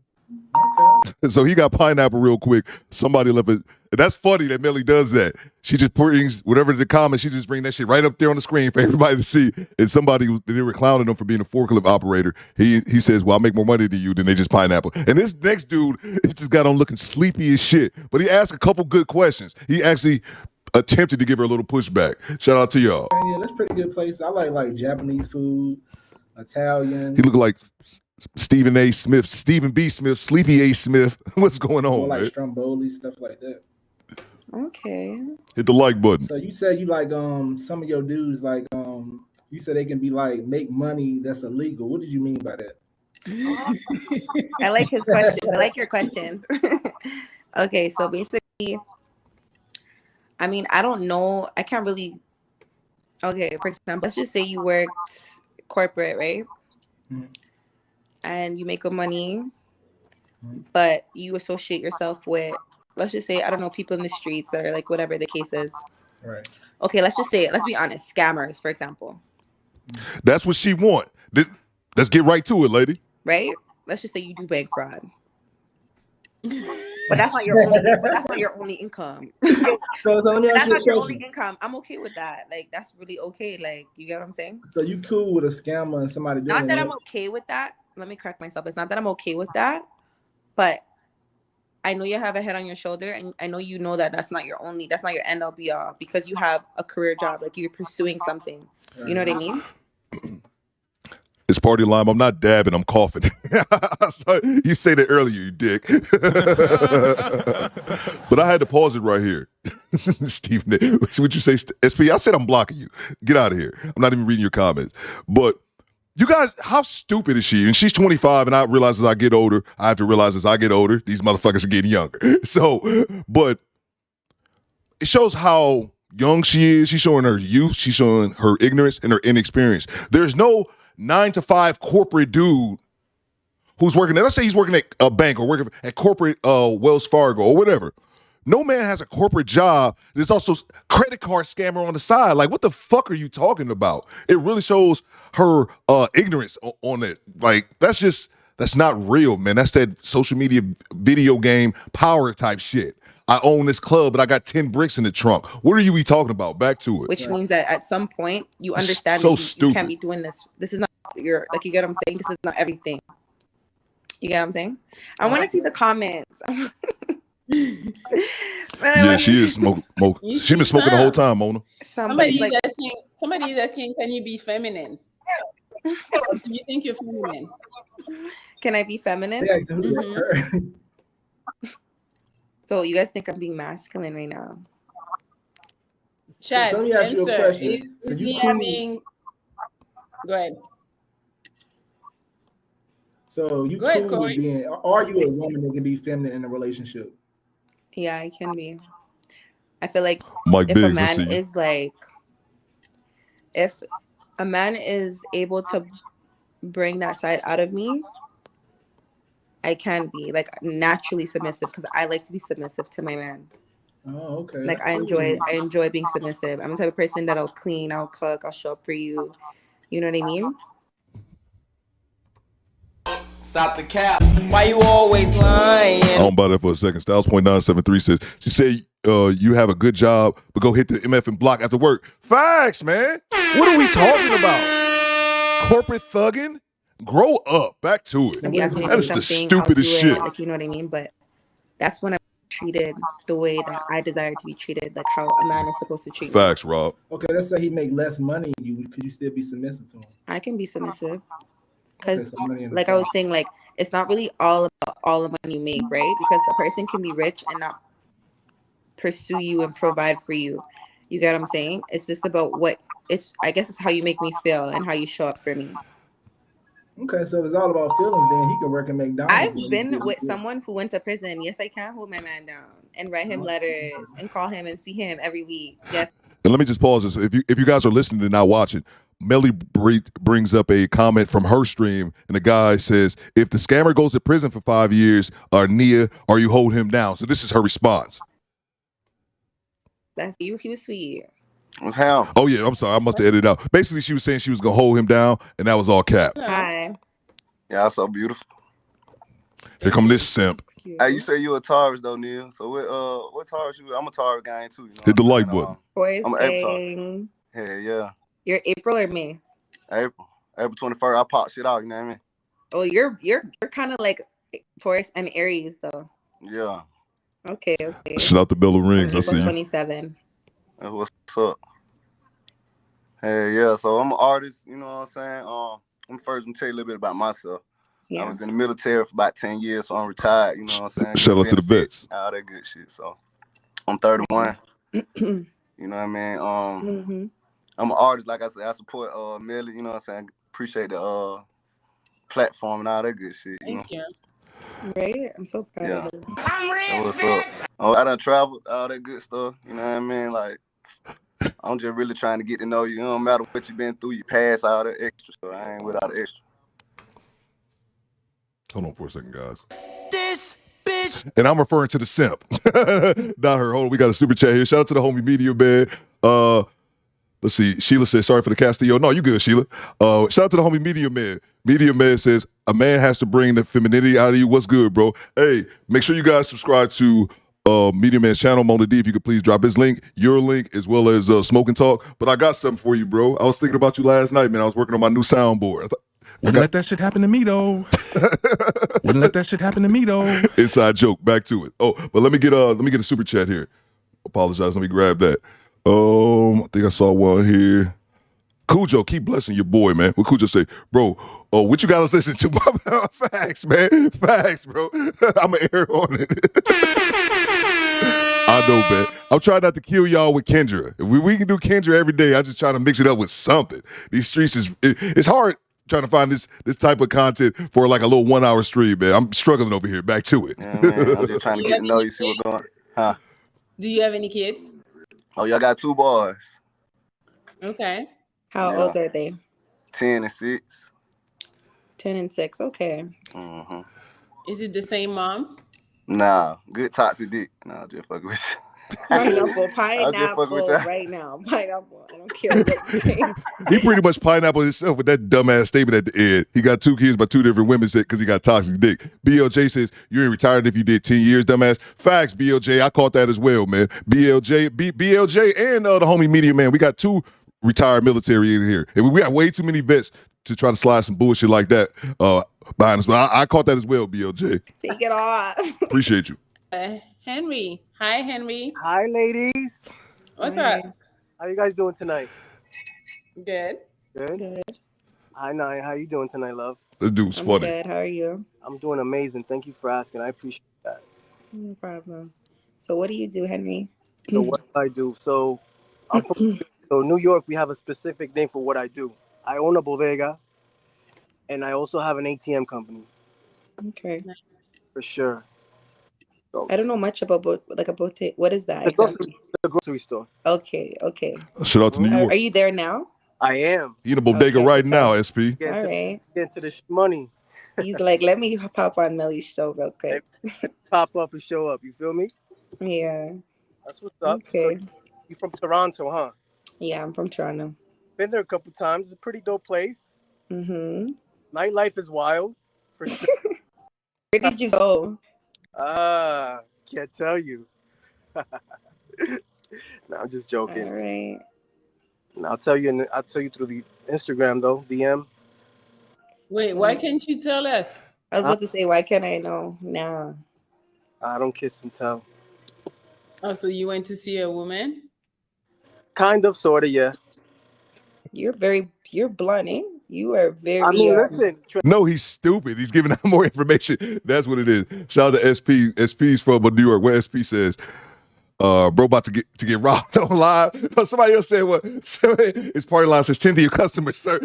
Speaker 4: So he got pineapple real quick. Somebody left it. That's funny that Millie does that. She just brings whatever the comments, she just bring that shit right up there on the screen for everybody to see. And they were clowning him for being a forklift operator. He says, well, I make more money than you. Then they just pineapple. And this next dude, he just got on looking sleepy as shit. But he asked a couple good questions. He actually attempted to give her a little pushback. Shout out to y'all.
Speaker 11: Yeah, that's pretty good place. I like Japanese food, Italian.
Speaker 4: He looked like Stephen A. Smith, Stephen B. Smith, Sleepy A. Smith. What's going on,
Speaker 11: like
Speaker 4: man?
Speaker 11: Stromboli, stuff like that.
Speaker 7: Okay.
Speaker 4: Hit the like button.
Speaker 11: So you said you like some of your dudes like you said they can be like make money that's illegal. What did you mean by that?
Speaker 7: I like his questions. I like your questions. Okay, so basically, I mean, I don't know. I can't really. Okay, for example, let's just say you worked corporate, right? Mm-hmm. And you make good money. but you associate yourself with, let's just say, I don't know, people in the streets or like whatever the case is.
Speaker 11: Right.
Speaker 7: Okay, let's just say, let's be honest, scammers, for example.
Speaker 4: That's what she want. Let's get right to it, lady.
Speaker 7: Right? Let's just say you do bank fraud. But that's not your only income.
Speaker 11: So let me ask
Speaker 7: That's
Speaker 11: you a
Speaker 7: not your only
Speaker 11: question.
Speaker 7: income. I'm okay with that. Like, that's really okay. Like, you get what I'm saying?
Speaker 11: So you cool with a scammer and somebody doing
Speaker 7: Not that
Speaker 11: it?
Speaker 7: I'm okay with that. Let me correct myself. It's not that I'm okay with that, but I know you have a head on your shoulder, and I know you know that that's not your end all be all, because you have a career job, like you're pursuing something. You know what I mean?
Speaker 4: It's party line. I'm not dabbing. I'm coughing. So, you said it earlier, you dick. But I had to pause it right here. Stephen, what you say, SP? I said I'm blocking you. Get out of here. I'm not even reading your comments. But you guys, how stupid is she? And she's 25, and I realize as I get older, I have to realize as I get older, these motherfuckers are getting younger. So, but it shows how young she is. She's showing her youth. She's showing her ignorance and her inexperience. There's no 9-to-5 corporate dude who's working at, let's say he's working at a bank or working at corporate Wells Fargo or whatever. No man has a corporate job. There's also credit card scammer on the side. Like, what the fuck are you talking about? It really shows her ignorance on it. Like, that's not real, man. That's that social media video game power type shit. I own this club, but I got 10 bricks in the trunk. What are you talking about? Back to it.
Speaker 7: Which means that at some point you understand
Speaker 4: so
Speaker 7: that you can't be doing this. This is not your, like, you get what I'm saying? This is not everything. You get what I'm saying? I want to see the comments.
Speaker 4: Yeah, she is smoking. She been smoking the whole time, Mona.
Speaker 5: Somebody is asking, can you be feminine? Do you think you're feminine?
Speaker 7: Can I be feminine?
Speaker 11: Yeah,
Speaker 7: So you guys think I'm being masculine right now?
Speaker 5: Chad,
Speaker 11: so let me ask you a question.
Speaker 5: Is Nia being... Go ahead.
Speaker 11: So you
Speaker 5: Go ahead,
Speaker 11: cool with being? Are you a woman that can be feminine in a relationship?
Speaker 7: Yeah, I can be. I feel like
Speaker 4: Mike
Speaker 7: if
Speaker 4: Biggs,
Speaker 7: a man is like, if a man is able to bring that side out of me, I can be like naturally submissive, because I like to be submissive to my man.
Speaker 11: Oh, okay.
Speaker 7: Like, I enjoy being submissive. I'm the type of person that I'll clean, I'll cook, I'll show up for you. You know what I mean?
Speaker 3: Stop the cap. Why you always lying?
Speaker 4: I don't buy that for a second. Styles.973 says, she said, you have a good job, but go hit the MF and block after work. Facts, man. What are we talking about? Corporate thugging? Grow up. Back to it. That is the stupidest shit.
Speaker 7: Like, you know what I mean? But that's when I'm treated the way that I desire to be treated, like how a man is supposed to treat me.
Speaker 4: Facts, Rob.
Speaker 11: Okay, let's say he make less money. Could you still be submissive to him?
Speaker 7: I can be submissive. Because, like I was saying, like, it's not really all about all the money you make, right? Because a person can be rich and not pursue you and provide for you. You get what I'm saying? It's just about I guess it's how you make me feel and how you show up for me.
Speaker 11: Okay, so if it's all about feelings, then he can work and make dollars.
Speaker 7: I've been with someone who went to prison. Yes, I can hold my man down and write him letters and call him and see him every week. Yes.
Speaker 4: And let me just pause this. If you guys are listening and not watching, Melly brings up a comment from her stream, and the guy says, if the scammer goes to prison for 5 years, Nia, or you hold him down. So this is her response.
Speaker 7: That's you. He was sweet.
Speaker 10: What's how?
Speaker 4: Oh, yeah, I'm sorry. I must have edited it out. Basically, she was saying she was going to hold him down, and that was all cap.
Speaker 7: Hi.
Speaker 10: Yeah, so beautiful.
Speaker 4: Here come this simp.
Speaker 10: Hey, you say you a Taurus though, Neil. So what Taurus you? I'm a Taurus guy too. You know
Speaker 4: Hit the like button.
Speaker 10: I'm an April. Hey, yeah.
Speaker 7: You're April or May?
Speaker 10: April 21st. I pop shit out. You know what I mean?
Speaker 7: Oh, you're kind of like Taurus and Aries though.
Speaker 10: Yeah.
Speaker 7: Okay.
Speaker 4: Shout out to Bella Rings. I see you.
Speaker 7: 27.
Speaker 10: What's up? Hey, yeah. So I'm an artist. You know what I'm saying? I'm first gonna tell you a little bit about myself.
Speaker 7: Yeah.
Speaker 10: I was in the military for about 10 years, so I'm retired. You know what I'm saying?
Speaker 4: Shout out to the vets.
Speaker 10: All that good shit. So I'm 31. You know what I mean? I'm an artist, like I said. I support Melly. You know what I'm saying? Appreciate the platform and all that good shit.
Speaker 5: Thank you.
Speaker 7: Right? I'm so proud of you.
Speaker 3: I'm rich,
Speaker 10: What's
Speaker 3: bitch.
Speaker 10: up? Oh, I done traveled, all that good stuff. You know what I mean? Like, I'm just really trying to get to know you. It don't matter what you've been through, you pass all that extra stuff. I ain't without the extra.
Speaker 4: Hold on for a second, guys.
Speaker 12: this bitch.
Speaker 4: And I'm referring to the simp. Not her. Hold on, we got a super chat here. Shout out to the homie Media Man. Let's see. Sheila says, sorry for the Castillo. No, you good, Sheila. Shout out to the homie Media Man. Media Man says, a man has to bring the femininity out of you. What's good, bro? Hey, make sure you guys subscribe to Media Man's channel, Mona D. If you could please drop his link, your link, as well as Smoke and Talk. But I got something for you, bro. I was thinking about you last night, man. I was working on my new soundboard.
Speaker 13: Wouldn't let that shit happen to me, though. Wouldn't let that shit happen to me, though.
Speaker 4: Inside joke. Back to it. Oh, but let me get a super chat here. Apologize. Let me grab that. I think I saw one here. Cujo, keep blessing your boy, man. What Cujo say, bro? Oh, what you got us listen to? Facts, man. Facts, bro. I'm an air on it. I know, man. I'm trying not to kill y'all with Kendra. If we can do Kendra every day, I just try to mix it up with something. These streets it's hard trying to find this type of content for like a little 1 hour stream, man. I'm struggling over here. Back to it.
Speaker 14: Yeah, man. I'm just trying to get to know you, see what's going on. Huh?
Speaker 5: Do you have any kids?
Speaker 14: Oh, y'all got 2 boys.
Speaker 5: Okay.
Speaker 7: How old are they?
Speaker 14: 10 and 6.
Speaker 7: 10 and 6. Okay.
Speaker 14: Mm-hmm.
Speaker 5: Is it the same mom?
Speaker 14: Nah, good toxic dick. Nah, just fucking with you.
Speaker 7: Pineapple right now. Pineapple. I don't care what you say.
Speaker 4: He pretty much pineapple himself with that dumbass statement at the end. He got 2 kids by 2 different women because he got toxic dick. BLJ says, you ain't retired if you did 10 years, dumbass. Facts, BLJ. I caught that as well, man. BLJ and the homie Media Man. We got 2 retired military in here. And we got way too many vets to try to slide some bullshit like that behind us. But I caught that as well, BLJ.
Speaker 7: Take it off.
Speaker 4: Appreciate you.
Speaker 5: Henry. Hi, Henry.
Speaker 15: Hi, ladies.
Speaker 5: What's up?
Speaker 15: How you guys doing tonight?
Speaker 5: Good.
Speaker 15: Good. Hi, Naya. How you doing tonight, love?
Speaker 4: This dude's funny.
Speaker 7: Good. How are you?
Speaker 15: I'm doing amazing. Thank you for asking. I appreciate that.
Speaker 7: No problem. So what do you do, Henry?
Speaker 15: So what do I do? So I'm from New York. We have a specific name for what I do. I own a bodega, and I also have an ATM company.
Speaker 7: Okay.
Speaker 15: For sure. So,
Speaker 7: I don't know much about a bodega. What is that
Speaker 15: it's also
Speaker 7: exactly?
Speaker 15: the grocery store.
Speaker 7: Okay.
Speaker 4: Shout out to New York.
Speaker 7: Are you there now?
Speaker 15: I am.
Speaker 4: You in a bodega right now, SP.
Speaker 7: All right.
Speaker 15: Get into the money.
Speaker 7: He's like, let me pop on Millie's show real quick.
Speaker 15: Pop up and show up. You feel me?
Speaker 7: Yeah.
Speaker 15: That's what's up.
Speaker 7: Okay.
Speaker 15: So you from Toronto, huh?
Speaker 7: Yeah, I'm from Toronto.
Speaker 15: Been there a couple times. It's a pretty dope place.
Speaker 7: Mm-hmm.
Speaker 15: Nightlife is wild. For sure.
Speaker 7: Where did you go?
Speaker 15: Can't tell you. No, I'm just joking.
Speaker 7: All right.
Speaker 15: No, I'll tell you through the Instagram though, DM.
Speaker 5: Wait, why can't you tell us?
Speaker 7: I was about to say, why can't I know now?
Speaker 15: I don't kiss and tell.
Speaker 5: Oh, so you went to see a woman?
Speaker 15: Kind of, sort of, yeah.
Speaker 7: You're blunt, eh? You are very.
Speaker 15: I mean, listen.
Speaker 4: No, he's stupid. He's giving out more information. That's what it is. Shout out to SP. SP's from New York. Where SP says, bro, about to get robbed on live. Somebody else said what? His party line says, tend to your customers, sir.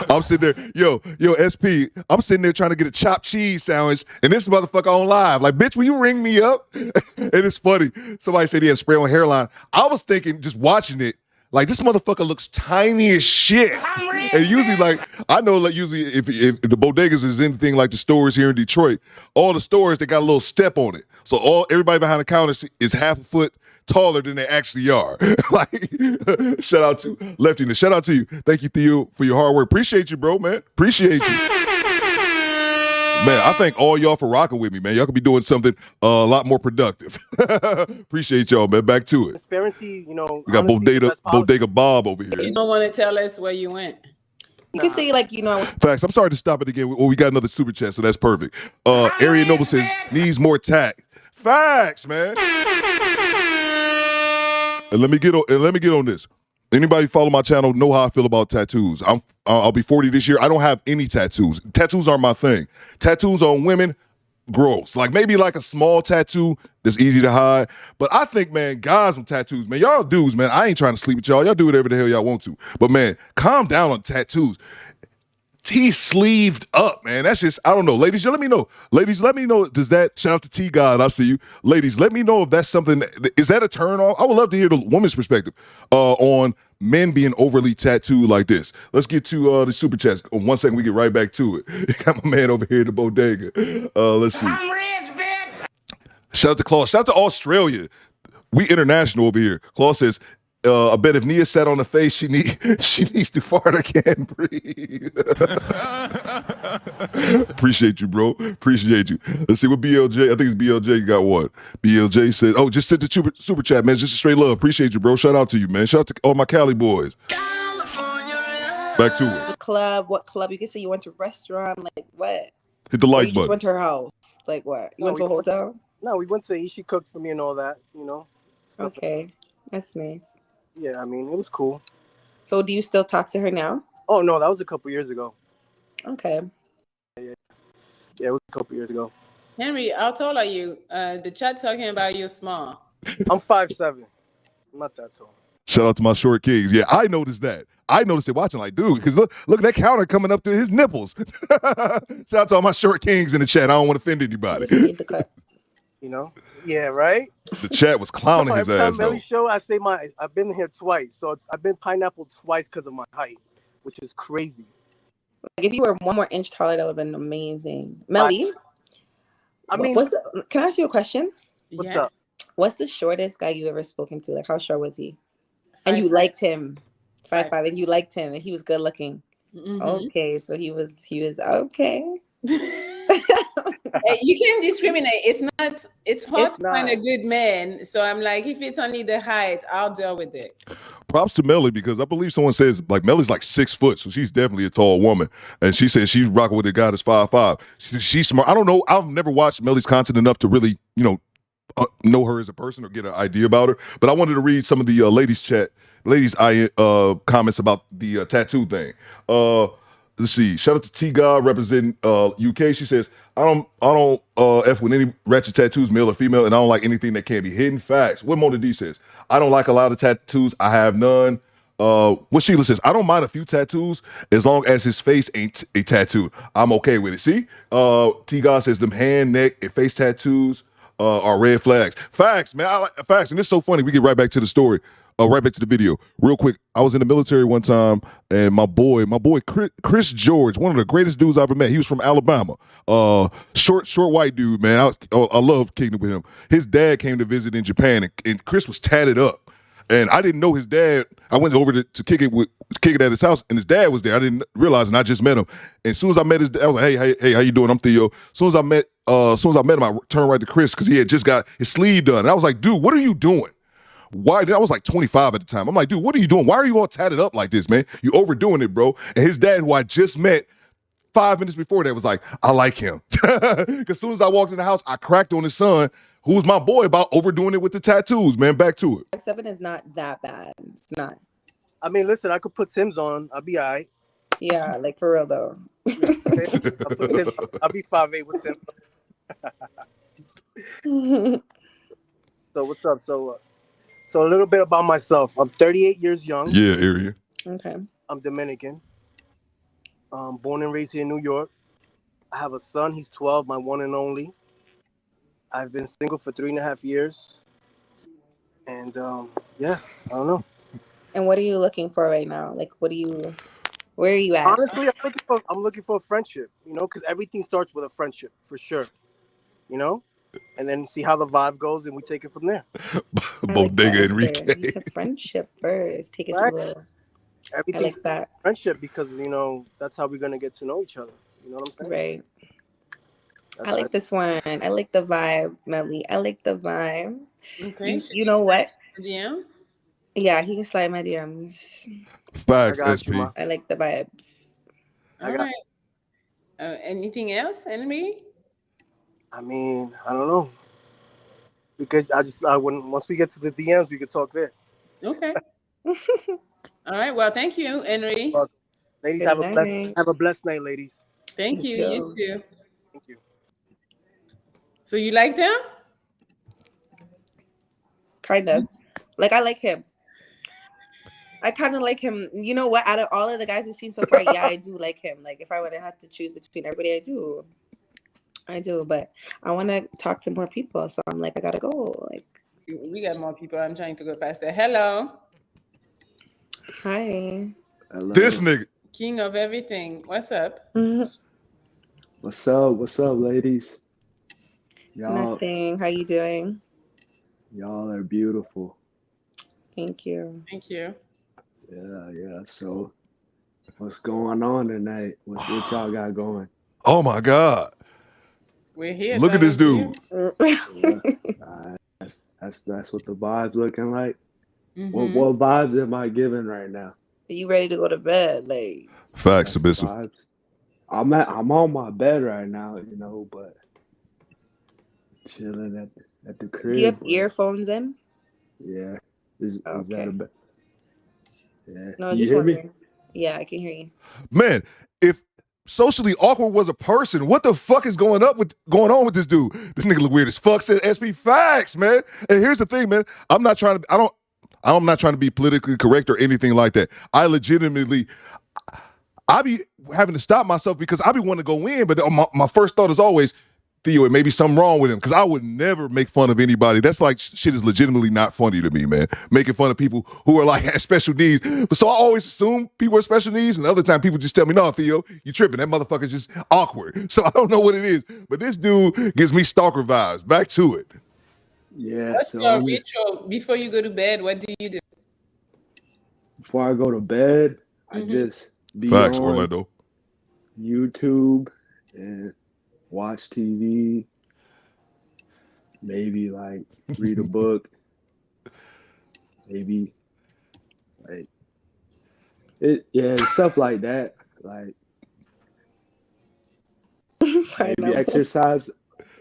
Speaker 4: I'm sitting there, yo, SP. I'm sitting there trying to get a chopped cheese sandwich, and this motherfucker on live. Like, bitch, will you ring me up? And it's funny. Somebody said he had spray on hairline. I was thinking, just watching it, like, this motherfucker looks tiny as shit. And usually, like, I know, like, usually if the bodegas is anything like the stores here in Detroit, all the stores, they got a little step on it. So everybody behind the counter is half a foot taller than they actually are. Like, shout out to Lefty. And shout out to you. Thank you, Theo, for your hard work. Appreciate you, bro, man. Appreciate you. Man, I thank all y'all for rocking with me, man. Y'all could be doing something a lot more productive. Appreciate y'all, man. Back to it.
Speaker 15: Transparency, you know.
Speaker 4: We got Bodega Bob over here.
Speaker 5: You don't want to tell us where you went.
Speaker 7: You can say, like, you know.
Speaker 4: Facts. I'm sorry to stop it again. Well, we got another super chat, so that's perfect. Area Noble says, needs more tact. Facts, man. And let me get on this. Anybody follow my channel know how I feel about tattoos. I'll be 40 this year. I don't have any tattoos. Tattoos aren't my thing. Tattoos on women, gross. Like, maybe like a small tattoo that's easy to hide. But I think, man, guys with tattoos, man, y'all dudes, man, I ain't trying to sleep with y'all. Y'all do whatever the hell y'all want to. But, man, calm down on tattoos. T sleeved up, man. That's just, I don't know. Ladies, let me know. Ladies, let me know. Does that, shout out to T God, I see you. Ladies, let me know if that's something, is that a turn on? I would love to hear the woman's perspective on men being overly tattooed like this. Let's get to the super chats. 1 second, we get right back to it. Got my man over here at the bodega. Let's see. I'm rich, bitch. Shout out to Claude. Shout out to Australia. We international over here. Claude says, I bet if Nia sat on the face, she needs to fart. I can't breathe. Appreciate you, bro. Appreciate you. Let's see what BLJ. I think it's BLJ got one. BLJ said, "Oh, just sent the super chat, man. Just a straight love. Appreciate you, bro. Shout out to you, man. Shout out to all my Cali boys." Back to it.
Speaker 7: What club? You can say you went to a restaurant. Like what?
Speaker 4: Hit the
Speaker 7: Or
Speaker 4: like
Speaker 7: you
Speaker 4: button.
Speaker 7: just went to her house. Like what? You went to a hotel?
Speaker 15: No, we went to. She cooked for me and all that. You know.
Speaker 7: Okay, that's nice.
Speaker 15: Yeah, I mean, it was cool.
Speaker 7: So do you still talk to her now?
Speaker 15: Oh, no, that was a couple years ago.
Speaker 7: Okay.
Speaker 15: Yeah, it was a couple years ago.
Speaker 5: Henry, how tall are you? The chat talking about you small.
Speaker 15: I'm 5'7". I'm not that tall.
Speaker 4: Shout out to my short kings. Yeah, I noticed that. I noticed it watching like, dude, because look at that counter coming up to his nipples. Shout out to all my short kings in the chat. I don't want to offend anybody.
Speaker 15: You know? Yeah, right?
Speaker 4: The chat was clowning his ass, though.
Speaker 15: Every show, I say I've been here twice. So I've been pineapple twice because of my height, which is crazy.
Speaker 7: Like if you were 1 more inch taller, that would have been amazing. Melly, can I ask you a question?
Speaker 15: What's up?
Speaker 7: What's the shortest guy you ever spoken to? Like how short was he? And you liked him. 5'5", and you liked him, and he was good looking. Mm-hmm. Okay, so he was okay.
Speaker 5: You can't discriminate. It's hard to find a good man. So I'm like, if it's only the height, I'll deal with it.
Speaker 4: Props to Melly, because I believe someone says like Melly's like 6 foot, so she's definitely a tall woman. And she says she's rocking with a guy that's 5'5". She's smart. I don't know. I've never watched Melly's content enough to really, know her as a person or get an idea about her. But I wanted to read some of the ladies' comments about the tattoo thing. Let's see. Shout out to T God representing UK. She says, I don't F with any ratchet tattoos, male or female, and I don't like anything that can't be hidden. Facts. What Mona D says, I don't like a lot of tattoos. I have none. What Sheila says, I don't mind a few tattoos as long as his face ain't a tattoo. I'm okay with it. See? T God says them hand, neck, and face tattoos are red flags. Facts, man. I like facts. And it's so funny. We get right back to the story. Right back to the video. Real quick, I was in the military one time, and my boy Chris George, one of the greatest dudes I ever met. He was from Alabama. Short white dude, man. I love kicking it with him. His dad came to visit in Japan, and Chris was tatted up. And I didn't know his dad. I went over to kick it at his house, and his dad was there. I didn't realize, and I just met him. And as soon as I met his dad, I was like, hey, how you doing? I'm Theo. As soon as I met him, I turned right to Chris because he had just got his sleeve done. And I was like, dude, what are you doing? Why? I was like 25 at the time. I'm like, dude, what are you doing? Why are you all tatted up like this, man? You overdoing it, bro. And his dad, who I just met 5 minutes before that, was like, I like him. Because as soon as I walked in the house, I cracked on his son, who was my boy, about overdoing it with the tattoos, man. Back to it.
Speaker 7: 5'7" is not that bad. It's not.
Speaker 15: I mean, listen, I could put Tim's on. I'll be all right.
Speaker 7: Yeah, like for real, though.
Speaker 15: I'll be 5'8" with Tim. So what's up? So a little bit about myself. I'm 38 years young.
Speaker 4: Yeah, area.
Speaker 7: Okay.
Speaker 15: I'm Dominican. Born and raised here in New York. I have a son. He's 12, my one and only. I've been single for 3.5 years. And yeah, I don't know.
Speaker 7: And what are you looking for right now? Like, where are you at?
Speaker 15: Honestly, I'm looking for a friendship, because everything starts with a friendship, for sure. And then see how the vibe goes, and we take it from there.
Speaker 4: Bodega Enrique.
Speaker 7: You said friendship first. Take it slow.
Speaker 15: Everything,
Speaker 7: I like that.
Speaker 15: Friendship, because that's how we're gonna get to know each other. You know what I'm saying?
Speaker 7: Right. I like this one. I like the vibe, Melly. I like the vibe.
Speaker 5: Okay.
Speaker 7: You know what?
Speaker 5: DMs?
Speaker 7: Yeah, he can slide my DMs.
Speaker 4: Facts, SP.
Speaker 7: I like the vibes.
Speaker 5: All right. Anything else, Enemy?
Speaker 15: I mean, I don't know. Because once we get to the DMs, we can talk there.
Speaker 5: Okay. All right. Well, thank you, Henry.
Speaker 15: Well, ladies, have a blessed night, ladies.
Speaker 5: Thank you. You too.
Speaker 15: Thank you.
Speaker 5: So you liked him?
Speaker 7: Kind of. Like, I like him. I kind of like him. You know what? Out of all of the guys we've seen so far, yeah, I do like him. Like, if I would have had to choose between everybody, I do. But I want to talk to more people, so I'm like, I gotta go. Like,
Speaker 5: we got more people. I'm trying to go faster. Hello.
Speaker 7: Hi.
Speaker 12: Hello.
Speaker 4: This nigga.
Speaker 5: King of everything. What's up?
Speaker 12: What's up? What's up, ladies?
Speaker 7: Nothing. How you doing?
Speaker 12: Y'all are beautiful.
Speaker 7: Thank you.
Speaker 5: Thank you.
Speaker 12: Yeah. So, what's going on tonight? What y'all got going?
Speaker 4: Oh my God.
Speaker 5: We're here.
Speaker 4: Look at this dude.
Speaker 12: That's what the vibe's looking like.
Speaker 5: Mm-hmm.
Speaker 12: What vibes am I giving right now?
Speaker 7: Are you ready to go to bed? Like,
Speaker 4: facts, submissive.
Speaker 12: Vibes. I'm on my bed right now, you know, but chilling at the crib.
Speaker 7: Do you have earphones in?
Speaker 12: Yeah. Is that a bed? Yeah.
Speaker 7: No,
Speaker 12: you
Speaker 7: just
Speaker 12: hear me?
Speaker 7: wondering. Yeah, I can hear you.
Speaker 4: Man, if socially awkward was a person, what the fuck is going on with this dude? This nigga look weird as fuck. Said SP facts, man. And here's the thing, man. I'm not trying to be politically correct or anything like that. I be having to stop myself because I be wanting to go in, but my first thought is always, Theo, it may be something wrong with him, because I would never make fun of anybody. That's like shit is legitimately not funny to me, man. Making fun of people who are like have special needs. So I always assume people are special needs, and the other time people just tell me, no, Theo, you tripping. That motherfucker's just awkward. So I don't know what it is. But this dude gives me stalker vibes. Back to it.
Speaker 12: Yeah.
Speaker 5: What's your ritual before you go to bed? What do you do?
Speaker 12: Before I go to bed, I just be
Speaker 4: facts,
Speaker 12: on
Speaker 4: Orlando.
Speaker 12: YouTube and watch TV, maybe like read a book, maybe like stuff like that. Like maybe exercise.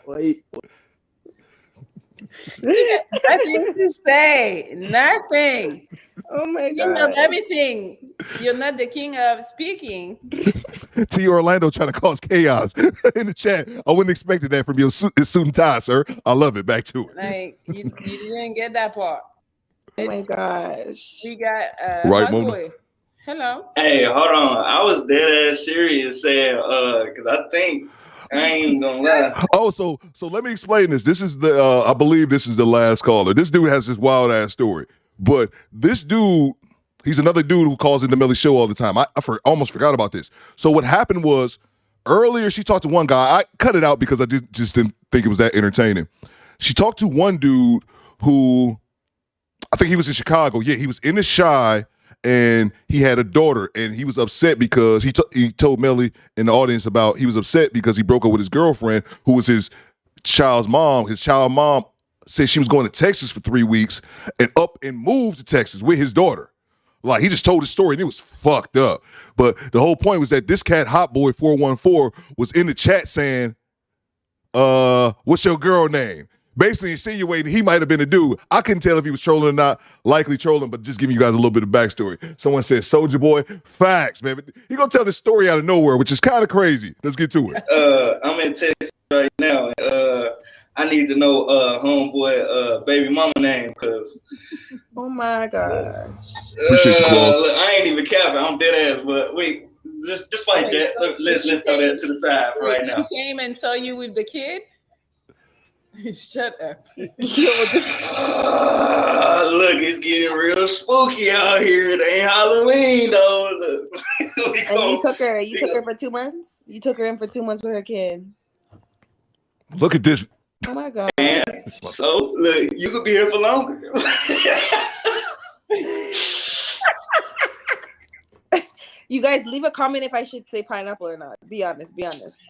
Speaker 12: Wait.
Speaker 5: Nothing to say. Nothing.
Speaker 7: Oh my
Speaker 5: King
Speaker 7: God.
Speaker 5: of everything. You're not the king of speaking.
Speaker 4: T. Orlando trying to cause chaos in the chat. I wouldn't expect that from your suit and tie, sir. I love it. Back to it.
Speaker 5: Like, you didn't get that part.
Speaker 7: Oh my gosh.
Speaker 5: We got
Speaker 4: right,
Speaker 5: Hot
Speaker 4: Mona?
Speaker 5: Boy. Hello.
Speaker 16: Hey, hold on. I was dead ass serious saying, because I think I ain't gonna lie.
Speaker 4: Oh, so let me explain this. This is I believe this is the last caller. This dude has this wild ass story. But this dude, he's another dude who calls in the Melly Show all the time. I almost forgot about this. So what happened was, earlier she talked to one guy. I cut it out because I just didn't think it was that entertaining. She talked to one dude who, I think he was in Chicago. Yeah, he was in the Chi, and he had a daughter, and he was upset because he told Melly in the audience about he was upset because he broke up with his girlfriend, who was his child's mom. His child mom said she was going to Texas for 3 weeks and up and moved to Texas with his daughter. Like, he just told his story and it was fucked up. But the whole point was that this cat, Hot Boy 414, was in the chat saying, what's your girl name? Basically insinuating he might have been a dude. I couldn't tell if he was trolling or not, likely trolling, but just giving you guys a little bit of backstory. Someone said, Soulja Boy, facts, man. He gonna tell this story out of nowhere, which is kind of crazy. Let's get to it.
Speaker 16: I'm in Texas right now. I need to know homeboy baby mama name, because
Speaker 7: Oh my gosh.
Speaker 4: Appreciate you, Claus.
Speaker 16: look, I ain't even capping. I'm dead ass, but wait, just like that. Let's throw that to the side for right now.
Speaker 5: She came and saw you with the kid? Shut up.
Speaker 16: Look, it's getting real spooky out here. It ain't Halloween though. Look.
Speaker 7: And you took her for 2 months? You took her in for 2 months with her kid.
Speaker 4: Look at this.
Speaker 7: Oh my God.
Speaker 16: Man, so look, you could be here for longer.
Speaker 7: You guys leave a comment if I should say pineapple or not. Be honest.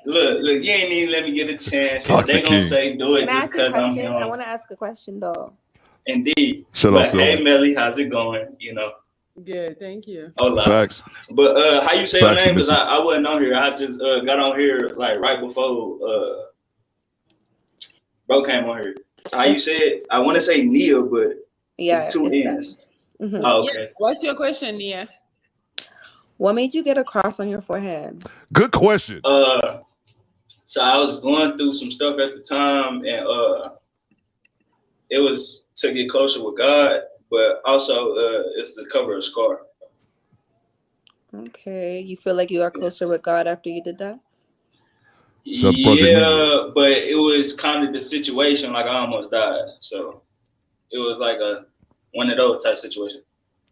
Speaker 16: Look, you ain't even let me get a chance.
Speaker 4: Toxic
Speaker 16: They gonna
Speaker 4: King.
Speaker 16: say do it
Speaker 7: Can I
Speaker 16: just
Speaker 7: ask you a
Speaker 16: because I'm
Speaker 7: question? I
Speaker 16: young.
Speaker 7: want to ask a question though.
Speaker 16: Indeed.
Speaker 4: Shut
Speaker 16: but
Speaker 4: up,
Speaker 16: hey,
Speaker 4: Sylvia.
Speaker 16: Melly, how's it going? You know.
Speaker 5: Good, thank you.
Speaker 16: Hola.
Speaker 4: Facts.
Speaker 16: But how you say
Speaker 4: Facts,
Speaker 16: your name? Because
Speaker 4: submissive.
Speaker 16: I wasn't on here. I just got on here like right before bro came on here. How you say it? I want to say Nia, but
Speaker 7: Yeah.
Speaker 16: it's two N's.
Speaker 7: Mhm.
Speaker 16: Oh, okay.
Speaker 5: Yes. What's your question, Nia?
Speaker 7: What made you get a cross on your forehead?
Speaker 4: Good question.
Speaker 16: So I was going through some stuff at the time, and it was to get closer with God. but also it's the cover of Scar.
Speaker 7: Okay, you feel like you got closer with God after you did that?
Speaker 4: Shout out to Project Nemo.
Speaker 16: Yeah, but it was kind of the situation. Like I almost died, so it was like one of those type situations.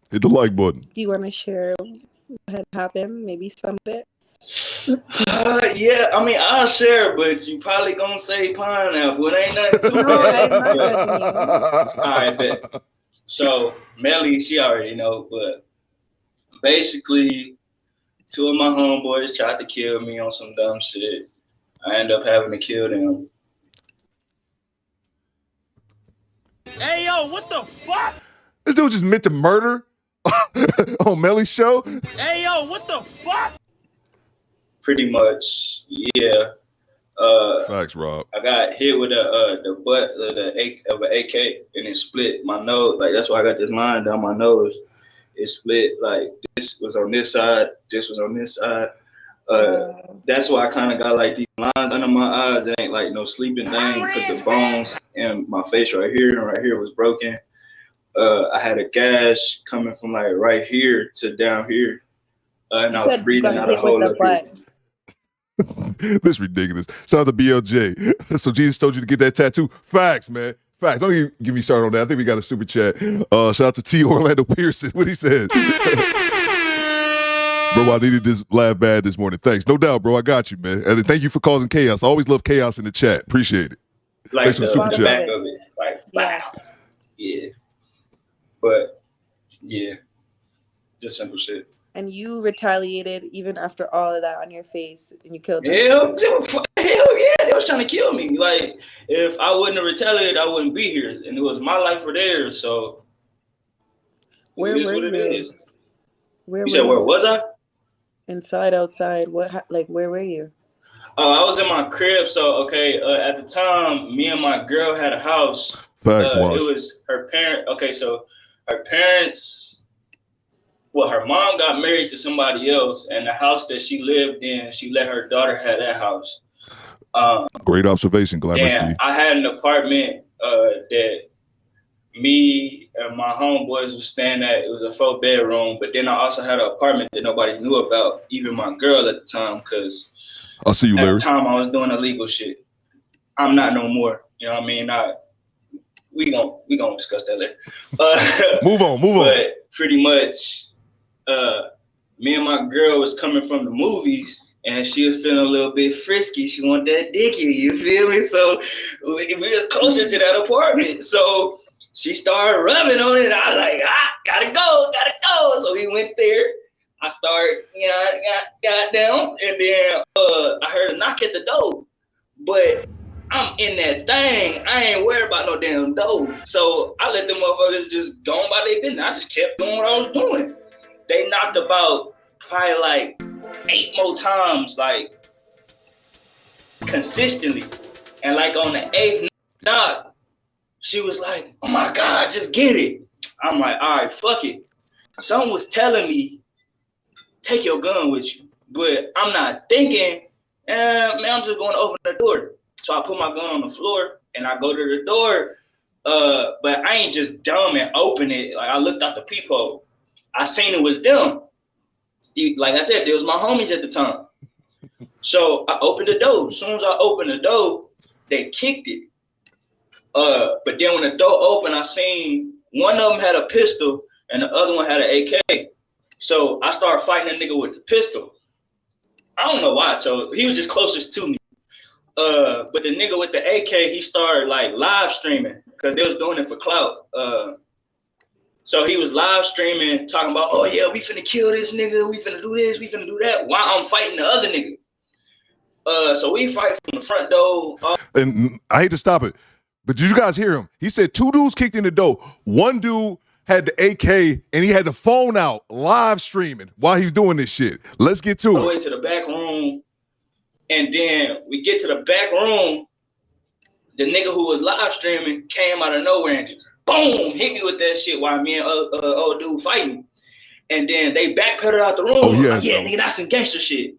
Speaker 4: Hit the like button.
Speaker 7: Do you want to share what had happened? Maybe some bit.
Speaker 16: Yeah, I mean I'll share, but you probably gonna say pineapple. It ain't nothing too bad. All right, bet. So Melly, she already know, but basically, two of my homeboys tried to kill me on some dumb shit. I ended up having to kill them.
Speaker 1: Hey, yo, what the fuck?
Speaker 4: This dude just meant to murder on Melly's show.
Speaker 1: Hey, yo, what the fuck?
Speaker 16: Pretty much, yeah.
Speaker 4: Facts, Rob.
Speaker 16: I got hit with the butt of an AK, and it split my nose. Like that's why I got this line down my nose. It split. Like this was on this side, this was on this side. That's why I kind of got like these lines under my eyes. It ain't like no sleeping thing because the bones and my face right here and right here was broken. I had a gash coming from like right here to down here, and I was breathing out a hole up here.
Speaker 4: This is ridiculous. Shout out to BLJ. So Jesus told you to get that tattoo. Facts, man. Facts. Don't even get me started on that. I think we got a super chat. Shout out to T. Orlando Pearson. What he said. Bro, I needed this laugh bad this morning. Thanks. No doubt, bro. I got you, man. And thank you for causing chaos. I always love chaos in the chat. Appreciate it.
Speaker 16: Like
Speaker 4: thanks for the super chat.
Speaker 16: back of it. Like, wow. Yeah. But, yeah. Just simple shit.
Speaker 7: And you retaliated even after all of that on your face, and you killed them.
Speaker 16: Hell yeah, they was trying to kill me. Like, if I wouldn't have retaliated, I wouldn't be here. And it was my life or theirs, so
Speaker 7: Where
Speaker 16: it is
Speaker 7: were
Speaker 16: what
Speaker 7: you?
Speaker 16: it is.
Speaker 7: Where
Speaker 16: You said, where was I?
Speaker 7: Inside, outside. What? Like, where were you?
Speaker 16: Oh, I was in my crib. So, okay, at the time, me and my girl had a house.
Speaker 4: Facts,
Speaker 16: It was her parent. Okay, so her parents... Well, her mom got married to somebody else, and the house that she lived in, she let her daughter have that house.
Speaker 4: Great observation, Glamorous D.
Speaker 16: I had an apartment that me and my homeboys was staying at. It was a 4-bedroom, but then I also had an apartment that nobody knew about, even my girl at the time, because
Speaker 4: I'll see you,
Speaker 16: at
Speaker 4: Larry.
Speaker 16: the time I was doing illegal shit. I'm not no more. You know what I mean? We gonna discuss that later.
Speaker 4: Move on.
Speaker 16: But pretty much. Me and my girl was coming from the movies, and she was feeling a little bit frisky. She wanted that dicky, you feel me? So we was closer to that apartment. So she started rubbing on it. I was like, gotta go. So we went there. I started, got down, and then I heard a knock at the door. But I'm in that thing. I ain't worried about no damn door. So I let them motherfuckers just go on by their business. I just kept doing what I was doing. They knocked about probably like 8 more times, like consistently. And like on the 8th knock, she was like, oh my God, just get it. I'm like, all right, fuck it. Someone was telling me, take your gun with you. But I'm not thinking, man, I'm just going to open the door. So I put my gun on the floor and I go to the door. But I ain't just dumb and open it. Like I looked out the peephole. I seen it was them. Like I said, there was my homies at the time. So I opened the door. As soon as I opened the door, they kicked it. But then when the door opened, I seen one of them had a pistol and the other one had an AK. So I started fighting a nigga with the pistol. I don't know why. So he was just closest to me. But the nigga with the AK, he started like live streaming because they was doing it for clout. So he was live streaming, talking about, oh yeah, we finna kill this nigga, we finna do this, we finna do that, while I'm fighting the other nigga. So we fight from the front door.
Speaker 4: And I hate to stop it, but did you guys hear him? He said 2 dudes kicked in the door. One dude had the AK and he had the phone out live streaming while he was doing this shit. Let's get to it.
Speaker 16: All the way to the back room. And then we get to the back room. The nigga who was live streaming came out of nowhere and just boom, hit me with that shit while me and old dude fighting. And then they backpedaled out the room.
Speaker 4: Oh, yeah,
Speaker 16: like, yeah, nigga, that's some gangster shit.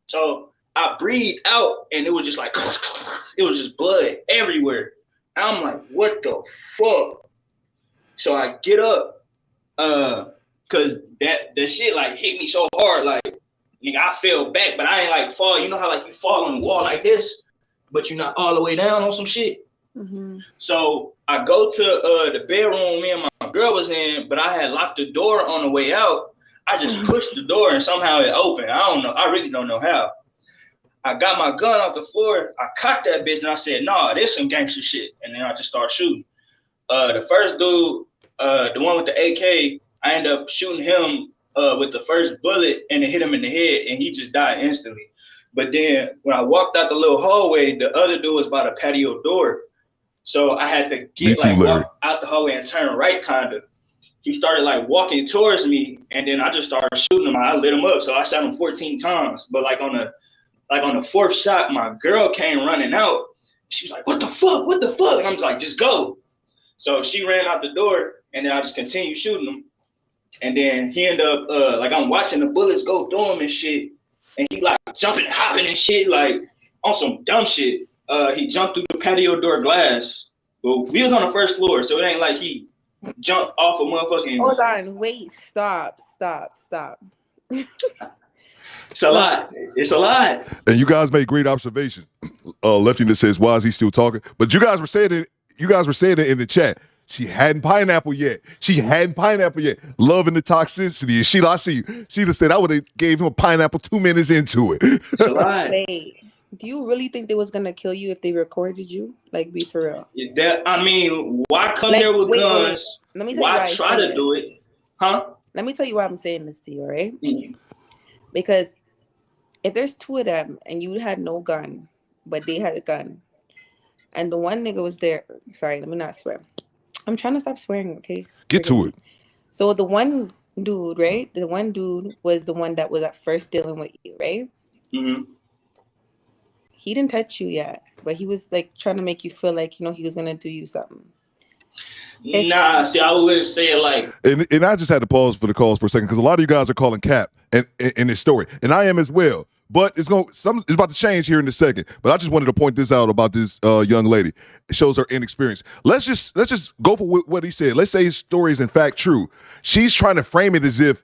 Speaker 16: So I breathed out and it was just like, it was just blood everywhere. I'm like, what the fuck? So I get up, cause that shit like hit me so hard, like nigga, I fell back, but I ain't like fall. You know how like you fall on the wall like this, but you're not all the way down on some shit.
Speaker 7: Mm-hmm.
Speaker 16: So I go to the bedroom me and my girl was in, but I had locked the door on the way out. I just pushed the door and somehow it opened. I don't know. I really don't know how. I got my gun off the floor. I cocked that bitch and I said, nah, this some gangster shit. And then I just started shooting. The first dude, the one with the AK, I ended up shooting him with the first bullet and it hit him in the head and he just died instantly. But then when I walked out the little hallway, the other dude was by the patio door. So I had to get walk out the hallway and turn right kind of. He started like walking towards me and then I just started shooting him. I lit him up. So I shot him 14 times. But like on the fourth shot, my girl came running out. She was like, what the fuck? What the fuck? And I'm just like, just go. So she ran out the door and then I just continued shooting him. And then he ended up, like I'm watching the bullets go through him and shit. And he like jumping, hopping and shit, like on some dumb shit. He jumped through the patio door glass. Well, we was on the first floor, so it ain't like he jumped off a motherfucking.
Speaker 7: Hold on, wait, stop.
Speaker 16: It's a lot. It's a lot.
Speaker 4: And you guys made great observations. Lefty that says, why is he still talking? But you guys were saying it in the chat. She hadn't pineapple yet. Loving the toxicity. Sheila, I see you. Sheila said I would have gave him a pineapple 2 minutes into it.
Speaker 16: It's a lot.
Speaker 7: Wait, do you really think they was gonna kill you if they recorded you? Like, be for real.
Speaker 16: I mean, why come there with guns?
Speaker 7: Let me tell you
Speaker 16: why try to do it? Huh?
Speaker 7: Let me tell you why I'm saying this to you, right?
Speaker 16: Mm-hmm.
Speaker 7: Because if there's two of them and you had no gun, but they had a gun, and the one nigga was there. Sorry, let me not swear. I'm trying to stop swearing, okay?
Speaker 4: Get to it.
Speaker 7: So the one dude, right? The one dude was the one that was at first dealing with you, right?
Speaker 16: Mm-hmm.
Speaker 7: He didn't touch you yet, but he was like trying to make you feel like, he was gonna do you something.
Speaker 16: Nah, see, I would say it like.
Speaker 4: And I just had to pause for the calls for a second because a lot of you guys are calling cap in this story, and I am as well. But it's about to change here in a second. But I just wanted to point this out about this young lady. It shows her inexperience. Let's just go for what he said. Let's say his story is in fact true. She's trying to frame it as if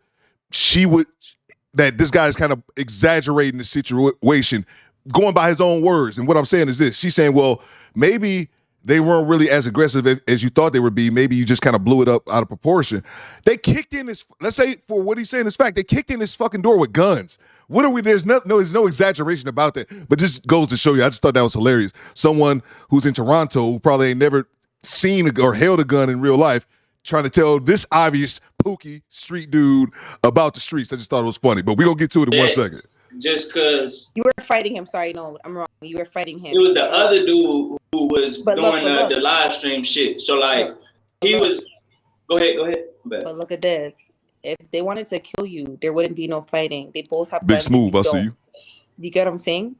Speaker 4: that this guy is kind of exaggerating the situation, going by his own words. And what I'm saying is this. She's saying, well, maybe they weren't really as aggressive as you thought they would be. Maybe you just kind of blew it up out of proportion. They kicked in this, let's say for what he's saying is fact, they kicked in this fucking door with guns. What are we, there's no exaggeration about that, but just goes to show you, I just thought that was hilarious. Someone who's in Toronto who probably ain't never seen or held a gun in real life trying to tell this obvious pookie street dude about the streets. I just thought it was funny, but we're going to get to it in 1 second.
Speaker 16: Just because
Speaker 7: you were fighting him. Sorry, no, I'm wrong. You were fighting him.
Speaker 16: It was the other dude who was doing the live stream shit. So like he was. Go ahead.
Speaker 7: But look at this. If they wanted to kill you, there wouldn't be no fighting. They both have
Speaker 4: Big
Speaker 7: guns.
Speaker 4: Smooth. I see you.
Speaker 7: You get what I'm saying?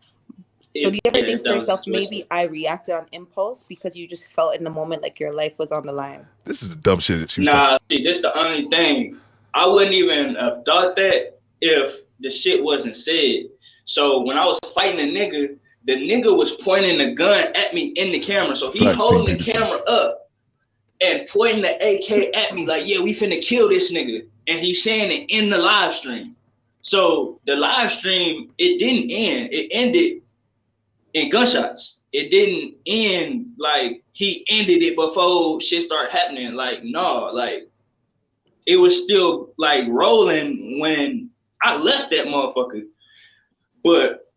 Speaker 7: So do you ever think to yourself, maybe I reacted on impulse because you just felt in the moment like your life was on the line?
Speaker 4: This is the dumb shit that she was
Speaker 16: see, this the only thing. I wouldn't even have thought that if the shit wasn't said. So when I was fighting the nigga was pointing the gun at me in the camera. So he holding the camera up and pointing the AK at me like, yeah, we finna kill this nigga. And he's saying it in the live stream. So the live stream, it didn't end. It ended in gunshots. It didn't end like he ended it before shit started happening. Like, no, like it was still like rolling when I left that motherfucker. But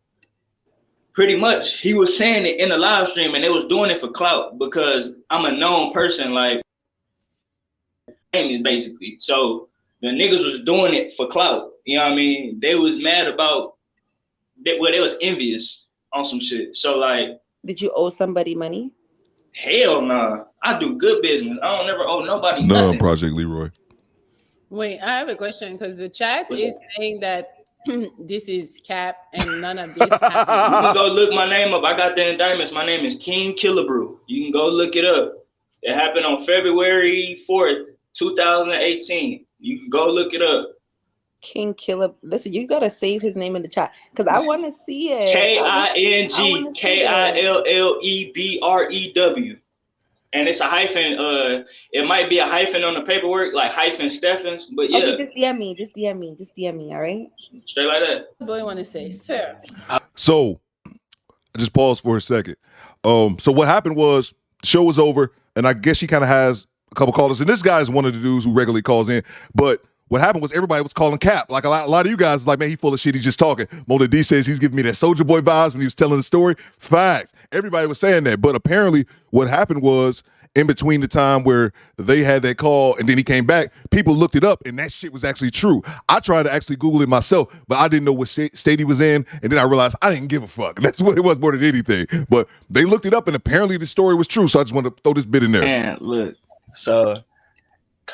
Speaker 16: pretty much he was saying it in the live stream and they was doing it for clout because I'm a known person, like basically. So the niggas was doing it for clout. You know what I mean? They was mad about that. Well, they was envious on some shit. So like,
Speaker 7: did you owe somebody money?
Speaker 16: Hell nah. I do good business. I don't never owe nobody
Speaker 4: nothing.
Speaker 16: Nothing.
Speaker 4: Project Leroy.
Speaker 5: Wait, I have a question because the chat is saying that this is cap and none of this happened.
Speaker 16: You can go look my name up. I got the indictments. My name is King Killebrew. You can go look it up. It happened on February 4th, 2018. You can go look it up.
Speaker 7: King Killer. Listen, you gotta save his name in the chat because I want to see it.
Speaker 16: KING KILLEBREW. And it's a hyphen. It might be a hyphen on the paperwork, like hyphen Steffens. But yeah,
Speaker 7: Okay, just DM me. Just DM me. All right.
Speaker 16: Straight like that.
Speaker 5: Boy, want to say, sir.
Speaker 4: So, I just paused for a second. So what happened was, the show was over, and I guess she kind of has a couple callers, and this guy is one of the dudes who regularly calls in. But what happened was everybody was calling Cap. Like a lot of you guys was like, man, he full of shit. He's just talking. Mona D says he's giving me that Soulja Boy vibes when he was telling the story. Facts. Everybody was saying that. But apparently what happened was, in between the time where they had that call and then he came back, people looked it up and that shit was actually true. I tried to actually Google it myself, but I didn't know what state he was in. And then I realized I didn't give a fuck. That's what it was more than anything. But they looked it up and apparently the story was true. So I just wanted to throw this bit in there.
Speaker 17: Man, look. So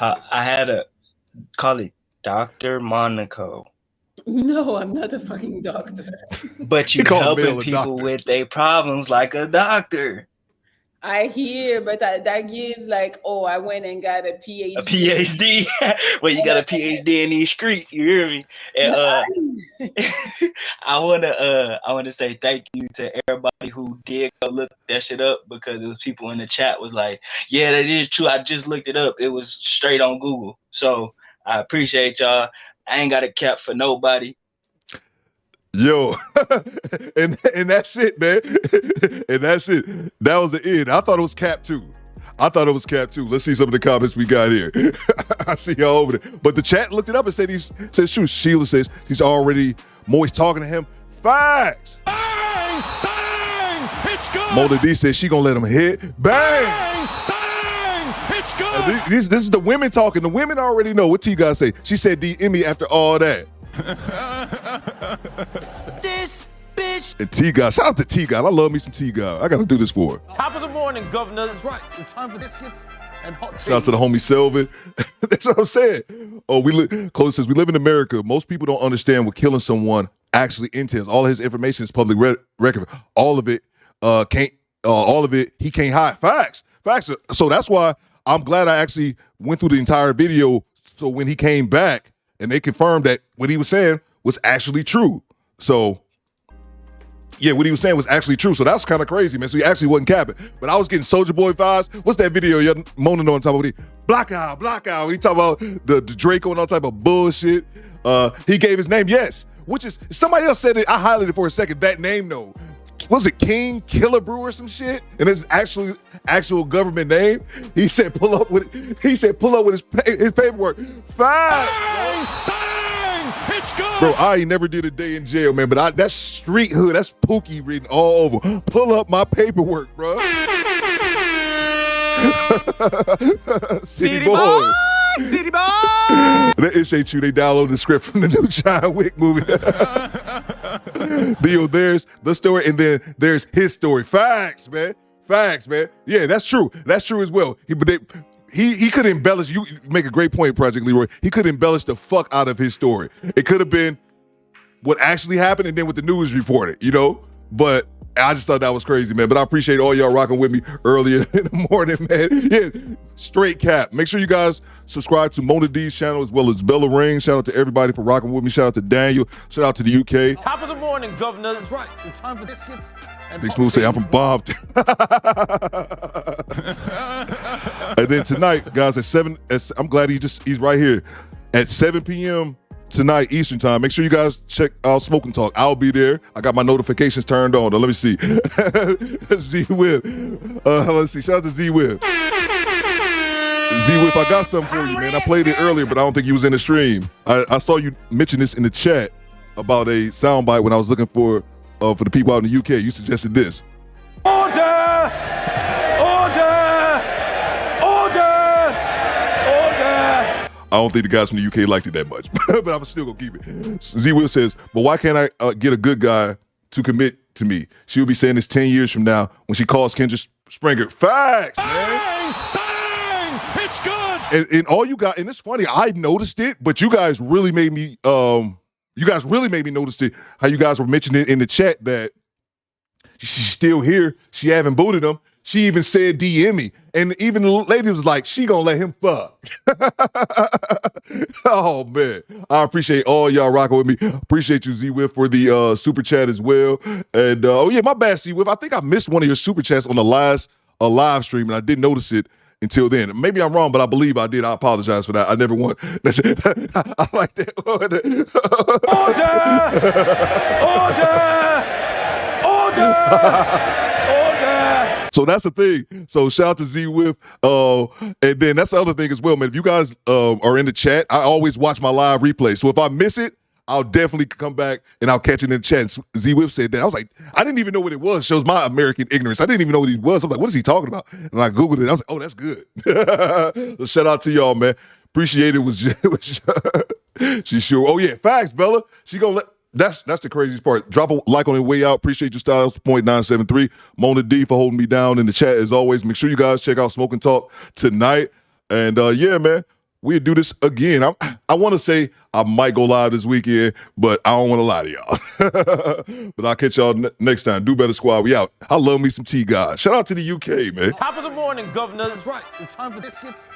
Speaker 17: I had a call it Dr. Monaco.
Speaker 5: No, I'm not a fucking doctor.
Speaker 17: But you helping people with their problems like a doctor.
Speaker 5: I hear, but that gives like, oh, I went and got a PhD.
Speaker 17: A PhD? Well, you got a PhD in these streets, you hear me? And I wanna say thank you to everybody who did go look that shit up, because there was people in the chat was like, yeah, that is true. I just looked it up. It was straight on Google. So I appreciate y'all. I ain't got a cap for nobody.
Speaker 4: Yo, and that's it, man. And that's it. That was the end. I thought it was Cap 2. Let's see some of the comments we got here. I see y'all over there. But the chat looked it up and says true. Sheila says he's already moist talking to him. Facts.
Speaker 13: Bang! Bang! It's good!
Speaker 4: Mona D says she gonna let him hit. Bang!
Speaker 13: Bang! It's good!
Speaker 4: This is the women talking. The women already know what T God say. She said DM me after all that.
Speaker 3: This bitch.
Speaker 4: And T God, shout out to T God. I love me some T God. I gotta do this for her.
Speaker 3: Top of the morning, governor. That's right. It's time for biscuits and hot tea.
Speaker 4: Shout out to the homie Selvin. That's what I'm saying. Oh, Chloe says we live in America. Most people don't understand what killing someone actually entails. All his information is public record. All of it he can't hide. Facts. So that's why I'm glad I actually went through the entire video. So when he came back and they confirmed that what he was saying was actually true. So yeah, what he was saying was actually true. So that's kind of crazy, man. So he actually wasn't capping. But I was getting Soulja Boy vibes. What's that video you're moaning on top of it? Block out. He talking about the Draco and all type of bullshit. He gave his name, yes. Which is, somebody else said it, I highlighted for a second, that name though. Was it King Killer Brew or some shit? And it's actual government name. He said pull up with his paperwork. Bang!
Speaker 13: It's good!
Speaker 4: Bro, I ain't never did a day in jail, man, but that's street hood, that's Pookie written all over. Pull up my paperwork, bro. City boy.
Speaker 3: City boy!
Speaker 4: That is ain't true. They downloaded the script from the new John Wick movie. There's the story, and then there's his story. Facts, man. Yeah, that's true. That's true as well. He could embellish. You make a great point, Project Leroy. He could embellish the fuck out of his story. It could have been what actually happened, and then what the news reported, But I just thought that was crazy, man. But I appreciate all y'all rocking with me earlier in the morning, man. Yeah, straight cap. Make sure you guys subscribe to Mona D's channel as well as Bella Ring. Shout out to everybody for rocking with me. Shout out to Daniel. Shout out to the UK.
Speaker 3: Top of the morning, governor. That's right. It's time for biscuits.
Speaker 4: Big Smooth say I'm from Bob. And then tonight, guys, at 7, I'm glad he's right here at 7 p.m. tonight Eastern time. Make sure you guys check out Smoke and Talk. I'll be there. I got my notifications turned on. Now, let me see. Z-Whip. Let's see. Shout out to Z-Whip. Z-Whip, I got something for you, man. I played it earlier, but I don't think you was in the stream. I saw you mention this in the chat about a soundbite when I was looking for the people out in the UK. You suggested this.
Speaker 3: Order!
Speaker 4: I don't think the guys from the UK liked it that much, but I'm still gonna keep it. Z-Will says, but why can't I get a good guy to commit to me? She will be saying this 10 years from now when she calls Kendra Springer. Facts, man.
Speaker 13: Bang! It's good!
Speaker 4: And all you got, and it's funny, I noticed it, but you guys really made me notice it, how you guys were mentioning it in the chat that she's still here. She haven't booted him. She even said DM me. And even the lady was like, she gonna let him fuck. Oh, man. I appreciate all y'all rocking with me. Appreciate you, Z-Whiff, for the super chat as well. And, oh, yeah, my bad, Z-Whiff. I think I missed one of your super chats on the last a live stream, and I didn't notice it until then. Maybe I'm wrong, but I believe I did. I apologize for that. I never want. I like that. Order! So that's the thing. So shout out to Z Whiff. And then that's the other thing as well, man. If you guys are in the chat, I always watch my live replay. So if I miss it, I'll definitely come back and I'll catch it in the chat. And Z Whiff said that. I was like, I didn't even know what it was. Shows my American ignorance. I didn't even know what he was. I was like, what is he talking about? And I Googled it. I was like, oh, that's good. So shout out to y'all, man. Appreciate it. She's sure. Oh, yeah. Facts, Bella. She gonna let. That's the craziest part. Drop a like on the way out. Appreciate your styles. 0.973. Mona D for holding me down in the chat as always. Make sure you guys check out Smoke and Talk tonight. And yeah, man, we'll do this again. I want to say I might go live this weekend, but I don't want to lie to y'all. But I'll catch y'all next time. Do Better Squad. We out. I love me some tea, guys. Shout out to the UK, man.
Speaker 1: Top of the morning, governors. That's right. It's time for biscuits